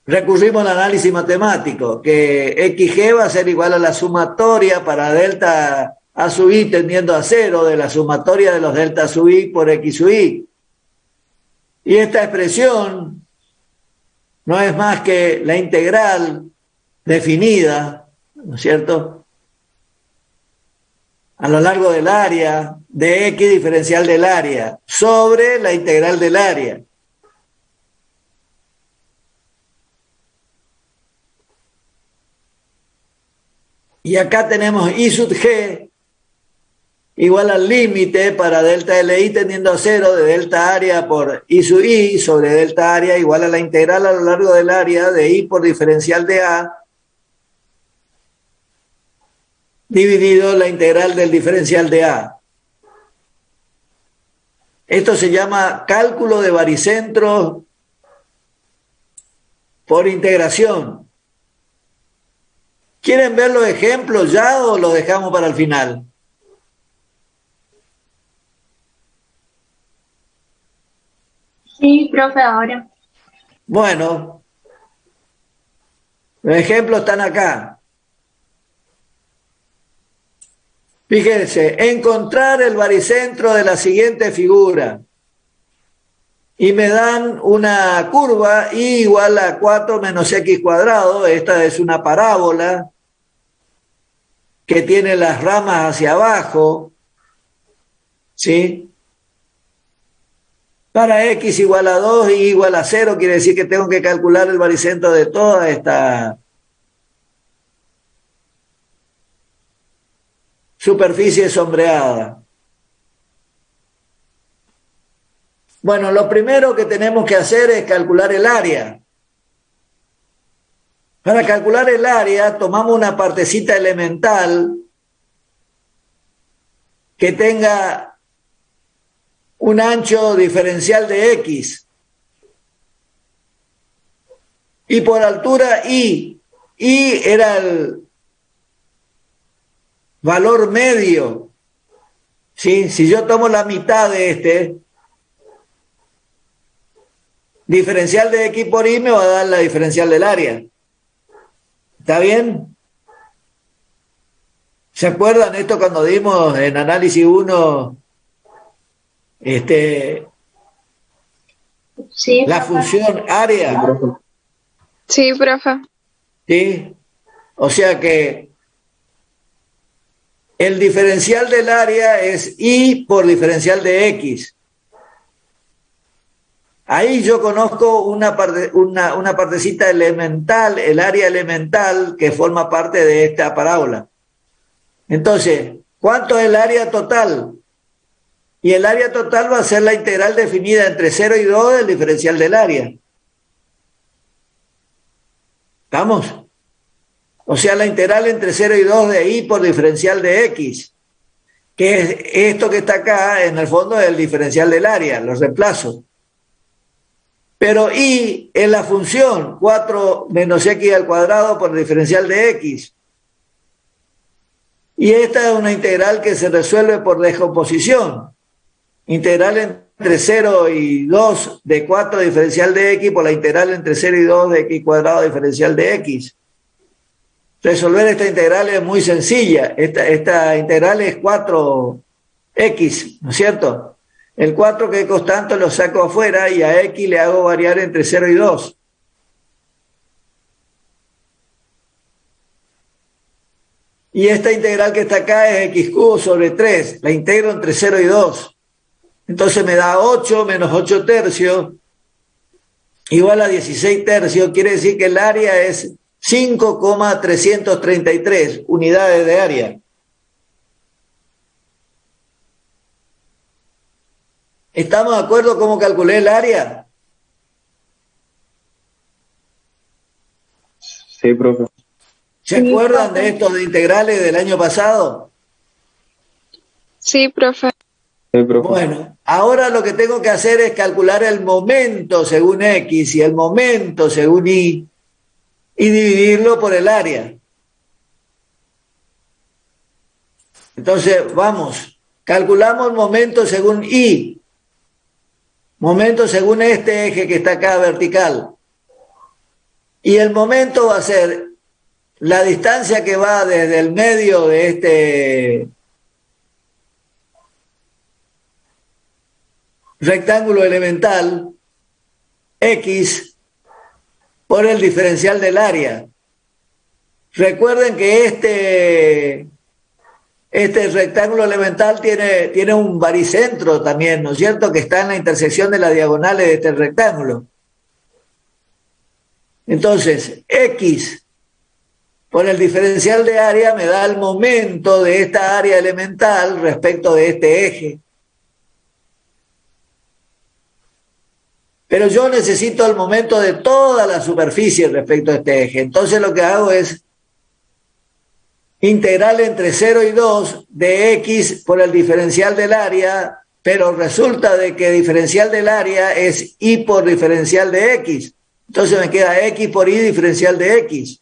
recurrimos al análisis matemático, que XG va a ser igual a la sumatoria para delta A sub I tendiendo a 0 de la sumatoria de los delta sub I por X sub I. Y esta expresión no es más que la integral definida, ¿no es cierto?, a lo largo del área de X diferencial del área sobre la integral del área. Y acá tenemos I sub G igual al límite para delta LI tendiendo a 0 de delta área por I sub I sobre delta área igual a la integral a lo largo del área de I por diferencial de A dividido la integral del diferencial de A. Esto se llama cálculo de baricentros por integración. ¿Quieren ver los ejemplos ya o los dejamos para el final? Sí, profe, ahora. Bueno, los ejemplos están acá. Fíjense, encontrar el baricentro de la siguiente figura. Y me dan una curva y igual a 4 menos x cuadrado. Esta es una parábola que tiene las ramas hacia abajo, ¿sí? Para x igual a 2 y igual a 0, quiere decir que tengo que calcular el baricentro de toda esta superficie sombreada. Bueno, lo primero que tenemos que hacer es calcular el área. Para calcular el área, tomamos una partecita elemental que tenga un ancho diferencial de x. Y por altura y. Y era el valor medio. ¿Sí? Si yo tomo la mitad de este, diferencial de x por y me va a dar la diferencial del área. ¿Está bien? ¿Se acuerdan esto cuando dimos en análisis 1 Sí, la profe. función área? Sí, profe. ¿Sí? O sea que el diferencial del área es y por diferencial de x. Ahí yo conozco una partecita elemental, el área elemental que forma parte de esta parábola. Entonces, ¿cuánto es el área total? Y el área total va a ser la integral definida entre 0 y 2 del diferencial del área. ¿Estamos? O sea, la integral entre 0 y 2 de y por diferencial de x, que es esto que está acá, en el fondo es el diferencial del área, lo reemplazo. Pero y es la función 4 menos x al cuadrado por diferencial de x. Y esta es una integral que se resuelve por descomposición. Integral entre 0 y 2 de 4 diferencial de x por la integral entre 0 y 2 de x cuadrado diferencial de x. Resolver esta integral es muy sencilla. Esta integral es 4x, ¿no es cierto? El 4 que es constante lo saco afuera y a x le hago variar entre 0 y 2. Y esta integral que está acá es x cubo sobre 3. La integro entre 0 y 2. Entonces me da 8 menos 8 tercios igual a 16 tercios. Quiere decir que el área es 5,333 unidades de área. ¿Estamos de acuerdo cómo calculé el área? Sí, profe. ¿Se acuerdan de estos de integrales del año pasado? Sí, profe. Sí, profe. Bueno, ahora lo que tengo que hacer es calcular el momento según x y el momento según y dividirlo por el área. Entonces, vamos, calculamos el momento según y. Momento según este eje que está acá vertical. Y el momento va a ser la distancia que va desde el medio de este rectángulo elemental, x, por el diferencial del área. Recuerden que este rectángulo elemental tiene un baricentro también, ¿no es cierto?, que está en la intersección de las diagonales de este rectángulo. Entonces, x por el diferencial de área me da el momento de esta área elemental respecto de este eje. Pero yo necesito el momento de toda la superficie respecto a este eje. Entonces lo que hago es integral entre 0 y 2 de x por el diferencial del área, pero resulta de que diferencial del área es y por diferencial de x. Entonces me queda x por y diferencial de x.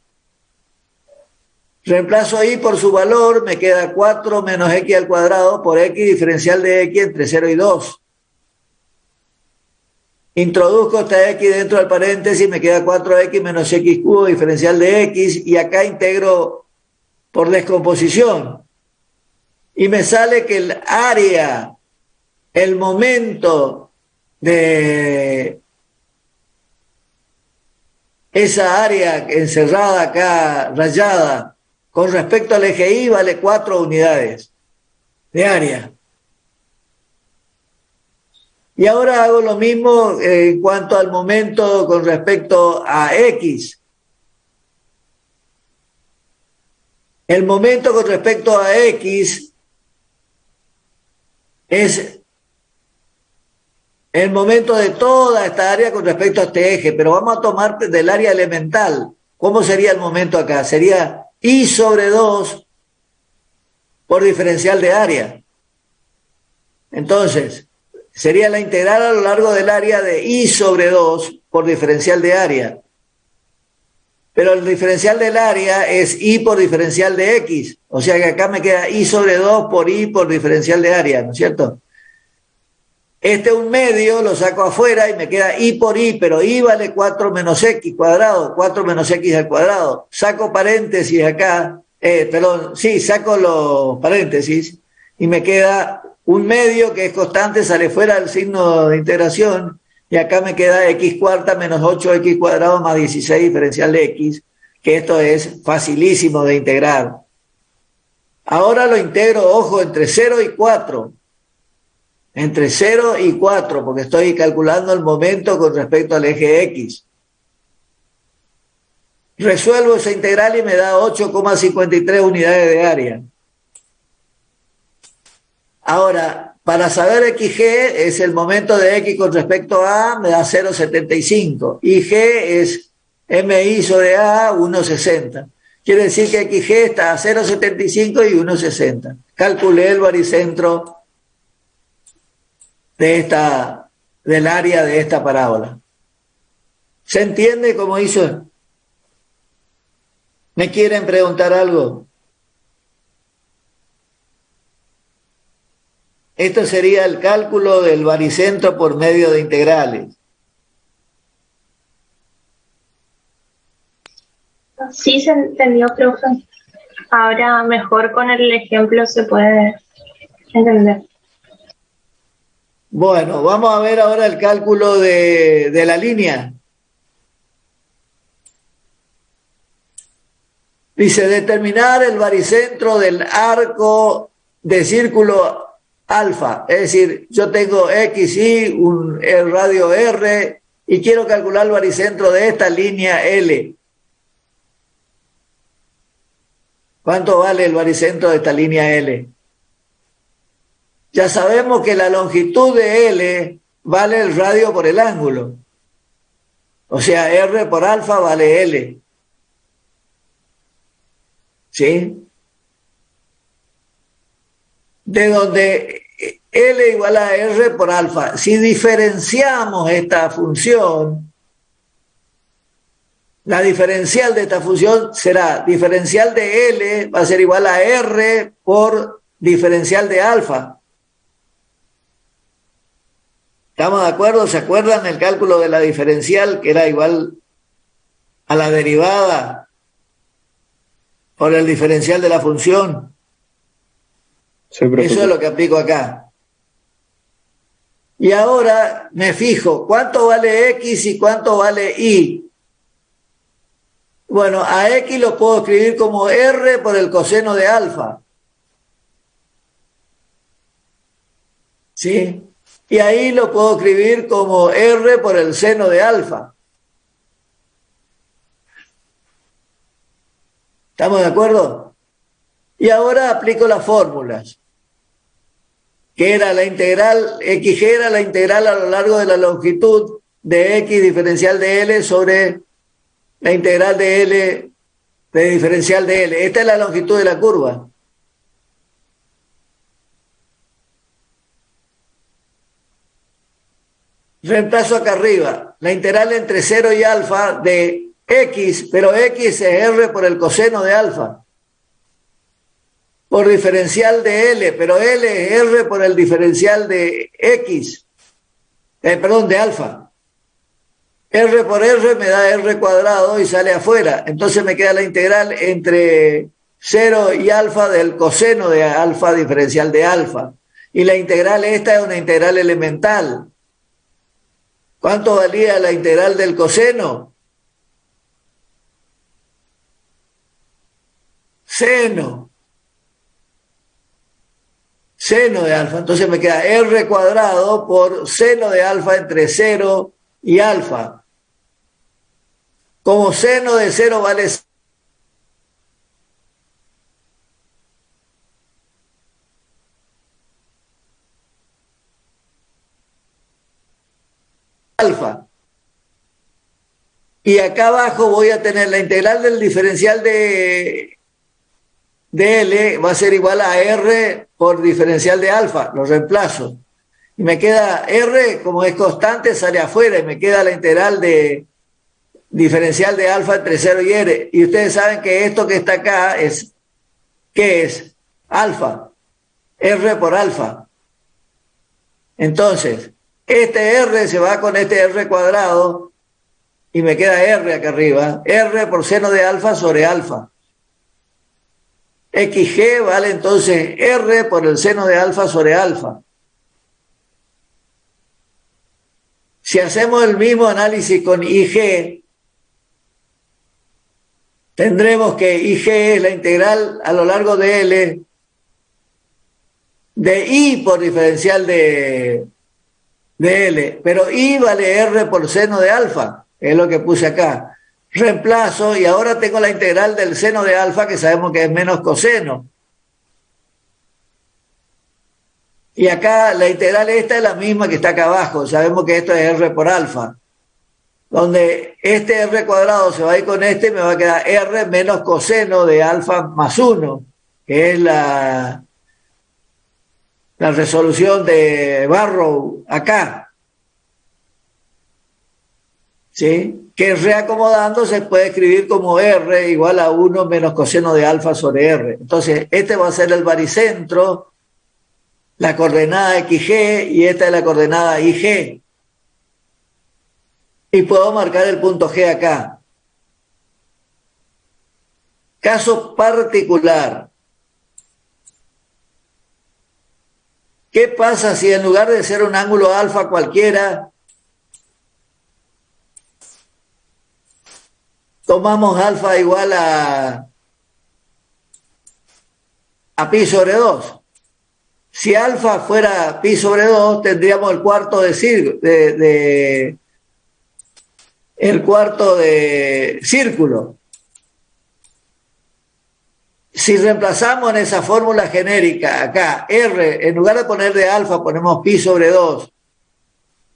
Reemplazo y por su valor, me queda 4 menos x al cuadrado por x diferencial de x entre 0 y 2. Introduzco esta x dentro del paréntesis, me queda 4x menos x cubo diferencial de x, y acá integro por descomposición. Y me sale que el área, el momento de esa área encerrada acá, rayada, con respecto al eje Y vale 4 unidades de área. Y ahora hago lo mismo en cuanto al momento con respecto a X. El momento con respecto a X es el momento de toda esta área con respecto a este eje, pero vamos a tomar del área elemental. ¿Cómo sería el momento acá? Sería Y sobre 2 por diferencial de área. Entonces, sería la integral a lo largo del área de Y sobre 2 por diferencial de área. Pero el diferencial del área es Y por diferencial de X. O sea que acá me queda Y sobre 2 por Y por diferencial de área, ¿no es cierto? Este un medio lo saco afuera y me queda Y por Y, pero Y vale 4 menos X cuadrado, 4 menos X al cuadrado. Saco paréntesis acá, saco los paréntesis y me queda un medio que es constante, sale fuera del signo de integración, y acá me queda X cuarta menos 8X cuadrado más 16 diferencial de X, que esto es facilísimo de integrar. Ahora lo integro, ojo, entre 0 y 4. Entre 0 y 4, porque estoy calculando el momento con respecto al eje X. Resuelvo esa integral y me da 8,53 unidades de área. Ahora, para saber XG, es el momento de X con respecto a A, me da 0,75. Y G es MI sobre A, 1,60. Quiere decir que XG está a 0,75 y 1,60. Calculé el baricentro del área de esta parábola. ¿Se entiende cómo hizo? ¿Me quieren preguntar algo? Esto sería el cálculo del baricentro por medio de integrales. Sí se entendió, profe. Ahora mejor con el ejemplo se puede entender. Bueno, vamos a ver ahora el cálculo de la línea. Dice, determinar el baricentro del arco de círculo alfa. Es decir, yo tengo X, Y, el radio R, y quiero calcular el baricentro de esta línea L. ¿Cuánto vale el baricentro de esta línea L? Ya sabemos que la longitud de L vale el radio por el ángulo. O sea, R por alfa vale L. ¿Sí? De donde L igual a R por alfa. Si diferenciamos esta función, la diferencial de esta función será diferencial de L va a ser igual a R por diferencial de alfa. ¿Estamos de acuerdo? ¿Se acuerdan el cálculo de la diferencial que era igual a la derivada por el diferencial de la función? Sí, eso es lo que aplico acá. Y ahora me fijo, ¿cuánto vale X y cuánto vale Y? Bueno, a X lo puedo escribir como R por el coseno de alfa. ¿Sí? Y ahí lo puedo escribir como R por el seno de alfa. ¿Estamos de acuerdo? Y ahora aplico las fórmulas, que era la integral, xg era la integral a lo largo de la longitud de x diferencial de L sobre la integral de L de diferencial de L. Esta es la longitud de la curva. Reemplazo acá arriba la integral entre 0 y alfa de x, pero x es r por el coseno de alfa, por diferencial de L, pero L es r por el diferencial de x, de alfa. R por R me da R cuadrado y sale afuera. Entonces me queda la integral entre 0 y alfa del coseno de alfa diferencial de alfa. Y la integral esta es una integral elemental. ¿Cuánto valía la integral del coseno? Seno de alfa. Entonces me queda R cuadrado por seno de alfa entre 0 y alfa. Como seno de 0 vale alfa. Y acá abajo voy a tener la integral del diferencial de L, va a ser igual a R por diferencial de alfa, lo reemplazo. Y me queda R, como es constante, sale afuera y me queda la integral de diferencial de alfa entre 0 y R. Y ustedes saben que esto que está acá es, ¿qué es? Alfa. R por alfa. Entonces, este R se va con este R cuadrado y me queda R acá arriba. R por seno de alfa sobre alfa. XG vale entonces R por el seno de alfa sobre alfa. Si hacemos el mismo análisis con IG, tendremos que IG es la integral a lo largo de L de I por diferencial de L, pero I vale R por seno de alfa, es lo que puse acá. Reemplazo y ahora tengo la integral del seno de alfa, que sabemos que es menos coseno. Y acá la integral esta es la misma que está acá abajo, sabemos que esto es R por alfa, donde este R cuadrado se va a ir con este y me va a quedar R menos coseno de alfa más 1, que es la resolución de Barrow acá. ¿Sí? Que reacomodando se puede escribir como R igual a 1 menos coseno de alfa sobre R. Entonces, este va a ser el baricentro, la coordenada XG, y esta es la coordenada IG. Y puedo marcar el punto G acá. Caso particular. ¿Qué pasa si en lugar de ser un ángulo alfa cualquiera, tomamos alfa igual a pi sobre 2? Si alfa fuera pi sobre 2, tendríamos el cuarto de círculo. Si reemplazamos en esa fórmula genérica acá R, en lugar de poner de alfa ponemos pi sobre 2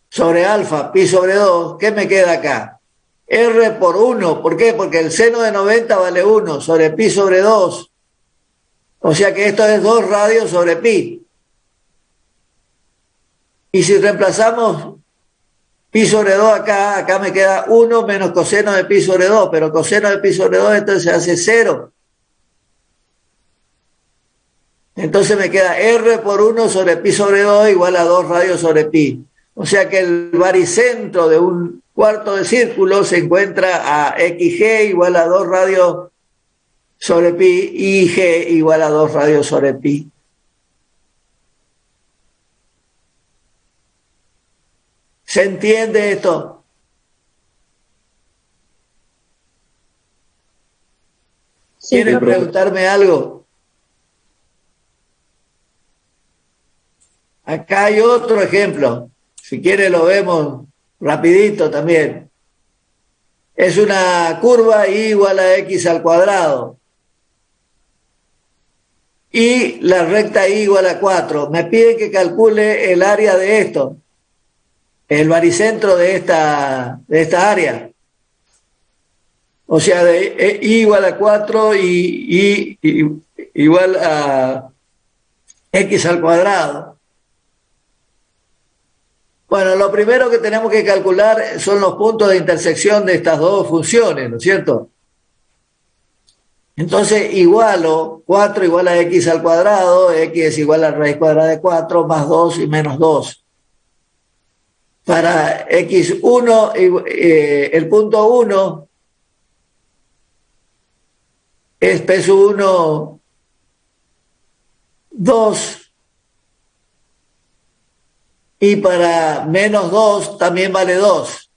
sobre alfa pi sobre 2, ¿qué me queda acá? R por 1, ¿por qué? Porque el seno de 90 vale 1 sobre pi sobre 2, o sea que esto es 2 radios sobre pi. Y si reemplazamos pi sobre 2 acá me queda 1 menos coseno de pi sobre 2, pero coseno de pi sobre 2 entonces hace 0. Entonces me queda R por 1 sobre pi sobre 2 igual a 2 radios sobre pi. O sea que el baricentro de un cuarto de círculo se encuentra a XG igual a 2 radios sobre pi y IG igual a 2 radios sobre pi. ¿Se entiende esto? Sí, ¿Quieren preguntarme algo? Acá hay otro ejemplo. Si quiere lo vemos rapidito también. Es una curva y igual a x al cuadrado. y la recta y igual a 4. Me piden que calcule el área de esto, el baricentro de esta área. O sea, de y igual a 4 y igual a x al cuadrado. Bueno, lo primero que tenemos que calcular son los puntos de intersección de estas dos funciones, ¿no es cierto? Entonces igualo 4 igual a x al cuadrado, x es igual a raíz cuadrada de 4 más 2 y menos 2. Para x1, el punto 1 es P1, 2. Y para menos 2 también vale 2.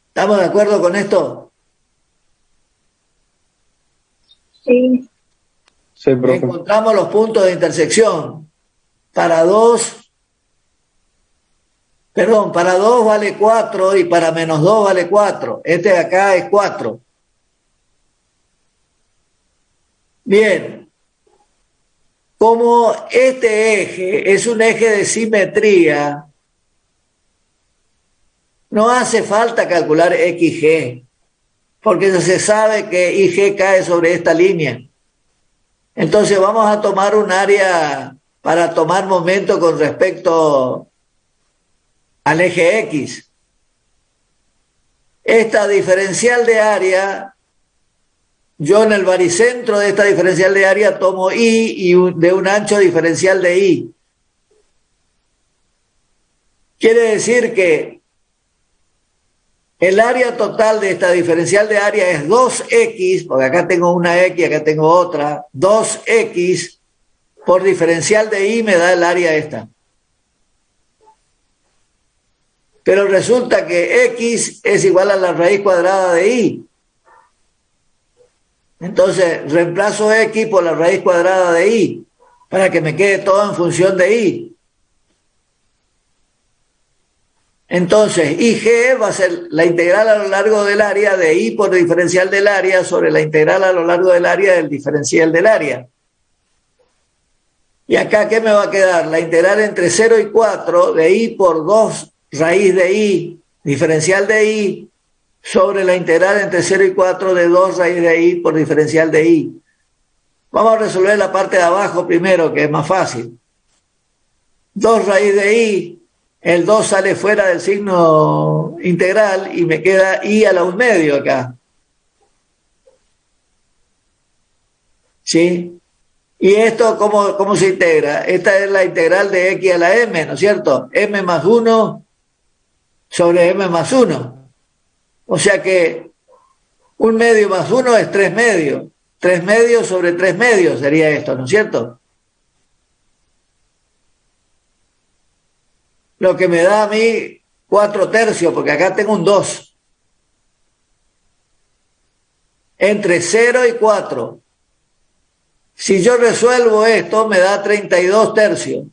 ¿Estamos de acuerdo con esto? Sí. Sí, profe. Encontramos los puntos de intersección. Para 2 vale 4 y para menos 2 vale 4. Este de acá es 4. Bien. Como este eje es un eje de simetría, no hace falta calcular XG, porque se sabe que IG cae sobre esta línea. Entonces vamos a tomar un área para tomar momento con respecto al eje X. Esta diferencial de área, yo en el baricentro de esta diferencial de área tomo I y de un ancho diferencial de I. Quiere decir que el área total de esta diferencial de área es 2x, porque acá tengo una x, acá tengo otra, 2x por diferencial de I me da el área esta. Pero resulta que x es igual a la raíz cuadrada de I. Entonces reemplazo x por la raíz cuadrada de I para que me quede todo en función de I. Entonces IG va a ser la integral a lo largo del área de I por diferencial del área sobre la integral a lo largo del área del diferencial del área. Y acá, ¿qué me va a quedar? La integral entre 0 y 4 de I por 2 raíz de I, diferencial de I, sobre la integral entre 0 y 4 de 2 raíz de I por diferencial de I. Vamos a resolver la parte de abajo primero, que es más fácil. 2 raíz de I, el 2 sale fuera del signo integral y me queda I a la 1/2 acá. ¿Sí? ¿Y esto cómo se integra? Esta es la integral de x a la m, ¿no es cierto? M más 1 sobre m más 1. O sea que 1/2 más 1 es 3/2. 3/2 sobre 3/2 sería esto, ¿no es cierto? Lo que me da a mí 4/3, porque acá tengo un 2. Entre 0 y 4. Si yo resuelvo esto, me da 32/3.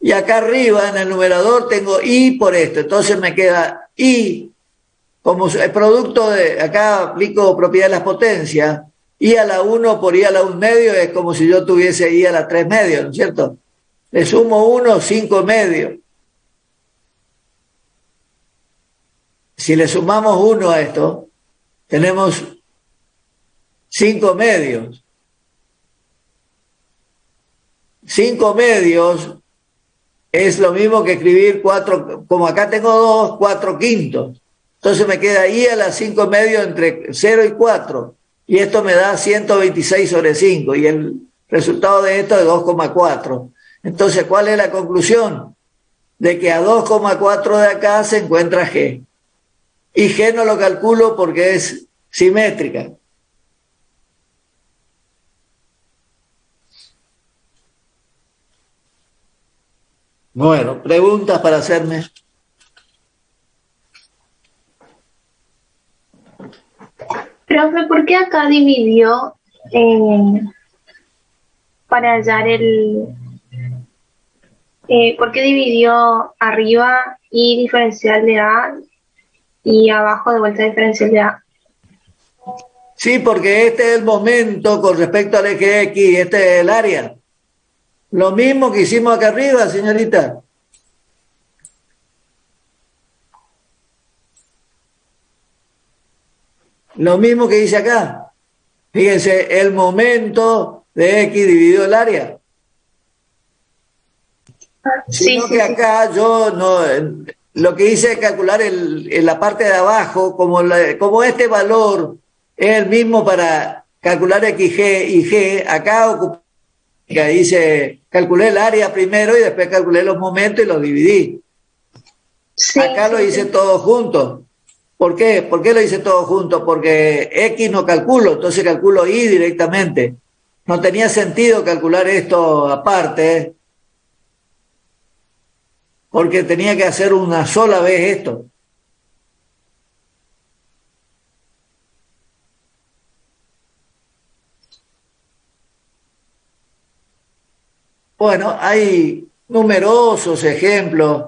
Y acá arriba, en el numerador, tengo I por esto. Entonces me queda I, como el producto de, acá aplico propiedad de las potencias, I a la 1 por I a la 1/2 es como si yo tuviese I a la 3/2, ¿no es cierto? Le sumo 1, 5/2. Si le sumamos 1 a esto, tenemos 5/2. 5/2 es lo mismo que escribir 4, como acá tengo 2, 4/5. Entonces me queda I a la 5/2 entre 0 y 4. Y esto me da 126 sobre 5. Y el resultado de esto es 2,4. Entonces, ¿cuál es la conclusión? De que a 2,4 de acá se encuentra G. Y G no lo calculo porque es simétrica. Bueno, preguntas para hacerme. Profe, ¿por qué acá dividió para hallar ¿por qué dividió arriba y diferencial de A y abajo de vuelta diferencial de A? Sí, porque este es el momento con respecto al eje X, este es el área. Lo mismo que hicimos acá arriba, señorita. Lo mismo que dice acá. Fíjense, el momento de X dividido el área. Sí, Sino sí, que sí. acá yo no, lo que hice es calcular en la parte de abajo, como este valor es el mismo para calcular X, G y G, acá hice, calculé el área primero y después calculé los momentos y los dividí. Sí, Acá lo sí, hice sí. todo junto. ¿Por qué? ¿Por qué lo hice todo junto? Porque X no calculo, entonces calculo Y directamente. No tenía sentido calcular esto aparte, porque tenía que hacer una sola vez esto. Bueno, hay numerosos ejemplos.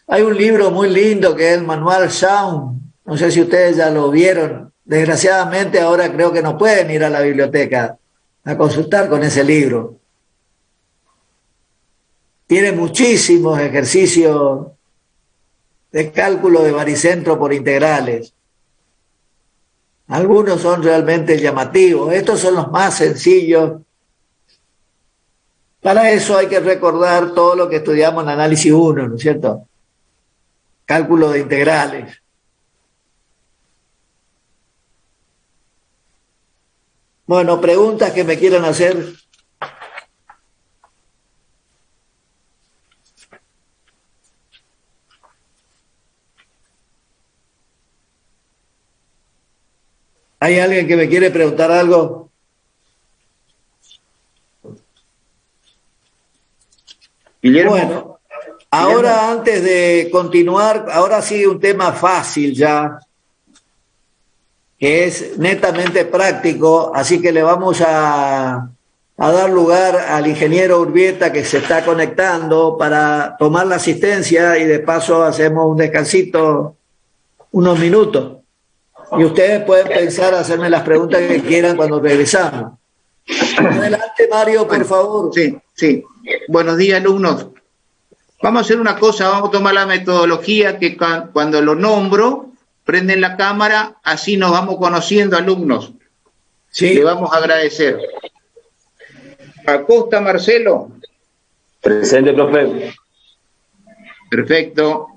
Hay un libro muy lindo que es el Manual Shawn. No sé si ustedes ya lo vieron. Desgraciadamente ahora creo que no pueden ir a la biblioteca a consultar con ese libro. Tiene muchísimos ejercicios de cálculo de baricentro por integrales. Algunos son realmente llamativos. Estos son los más sencillos. Para eso hay que recordar todo lo que estudiamos en análisis 1, ¿no es cierto? Cálculo de integrales. Bueno, preguntas que me quieran hacer. ¿Hay alguien que me quiere preguntar algo? Guillermo. Bueno, ahora Guillermo. antes de continuar, ahora sí un tema fácil ya, que es netamente práctico, así que le vamos a dar lugar al ingeniero Urbieta que se está conectando para tomar la asistencia y de paso hacemos un descansito, unos minutos. Y ustedes pueden pensar, hacerme las preguntas que quieran cuando regresamos. Adelante, Mario, por favor. Sí, sí. Buenos días, alumnos. Vamos a hacer una cosa, vamos a tomar la metodología que cuando lo nombro, prenden la cámara, así nos vamos conociendo, alumnos. Sí. Le vamos a agradecer. Acosta Marcelo. Presente, profe. Perfecto.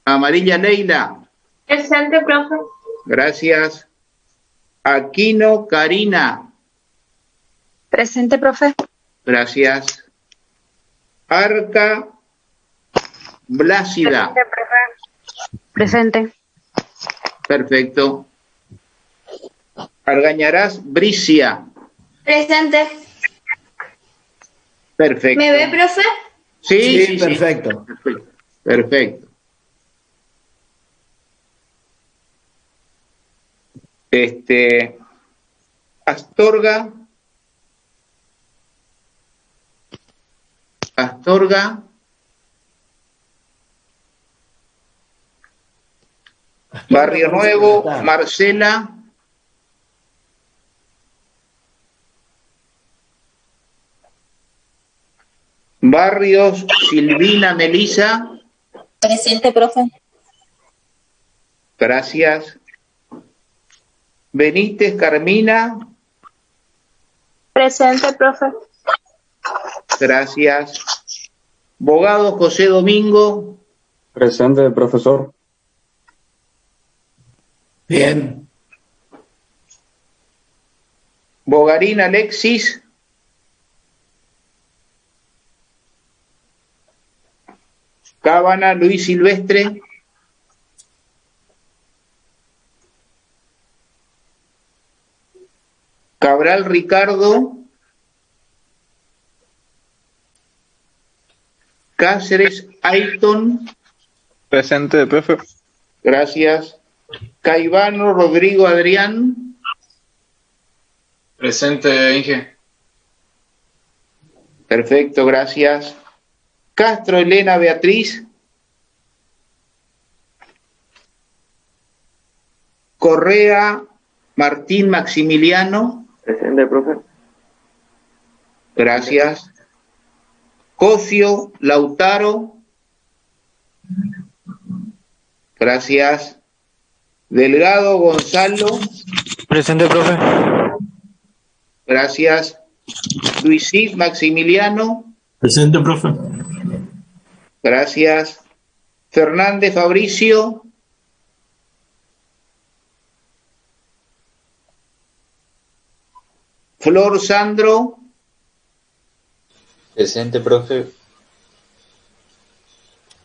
Amarilla Leila. Presente, profe. Gracias. Aquino Karina. Presente, profe. Gracias. Arca Blácida. Presente, profe. Presente. Perfecto. Argañarás Bricia. Presente. Perfecto. ¿Me ve, profe? Sí, perfecto. Perfecto. Astorga. Barrio Nuevo, Marcela. Barrios, Silvina Melisa. Presente, profe. Gracias. Benítez Carmina. Presente, profe. Gracias. Bogado José Domingo. Presente, profesor. Bien. Bogarín Alexis. Cábana Luis Silvestre. Cabral Ricardo. Cáceres Ayton. Presente, profe. Gracias. Caivano Rodrigo Adrián. Presente, Inge. Perfecto, gracias. Castro Elena Beatriz. Correa Martín Maximiliano. Presente, profe. Gracias. Cosio Lautaro. Gracias. Delgado Gonzalo. Presente, profe. Gracias. Luisí Maximiliano. Presente, profe. Gracias. Fernández Fabricio. Flor Sandro. Presente, profe.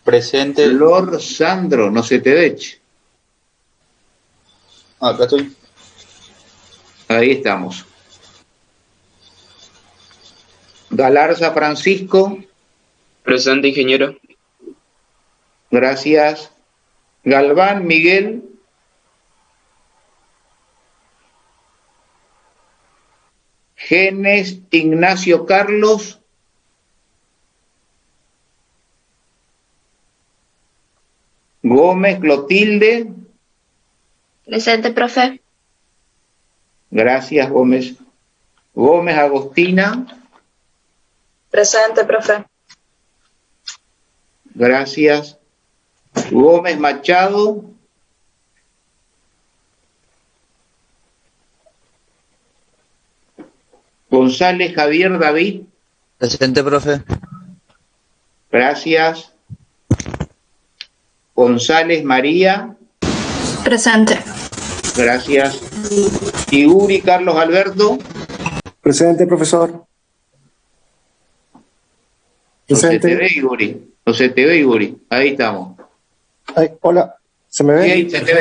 Presente. Flor Sandro, no se te deche. Acá estoy. Ahí estamos. Galarza Francisco. Presente, ingeniero. Gracias. Galván Miguel. Genes Ignacio Carlos. Gómez Clotilde. Presente, profe. Gracias, Gómez. Gómez Agostina. Presente, profe. Gracias. Gómez Machado. González Javier David. Presente, profe. Gracias. González María. Presente. Gracias. Iguri Carlos Alberto. Presente, profesor. No se te Presente. ve, Iguri. No se te ve, Iguri. Ahí estamos. Ay, hola, ¿se me ve? Sí, ahí se te ve.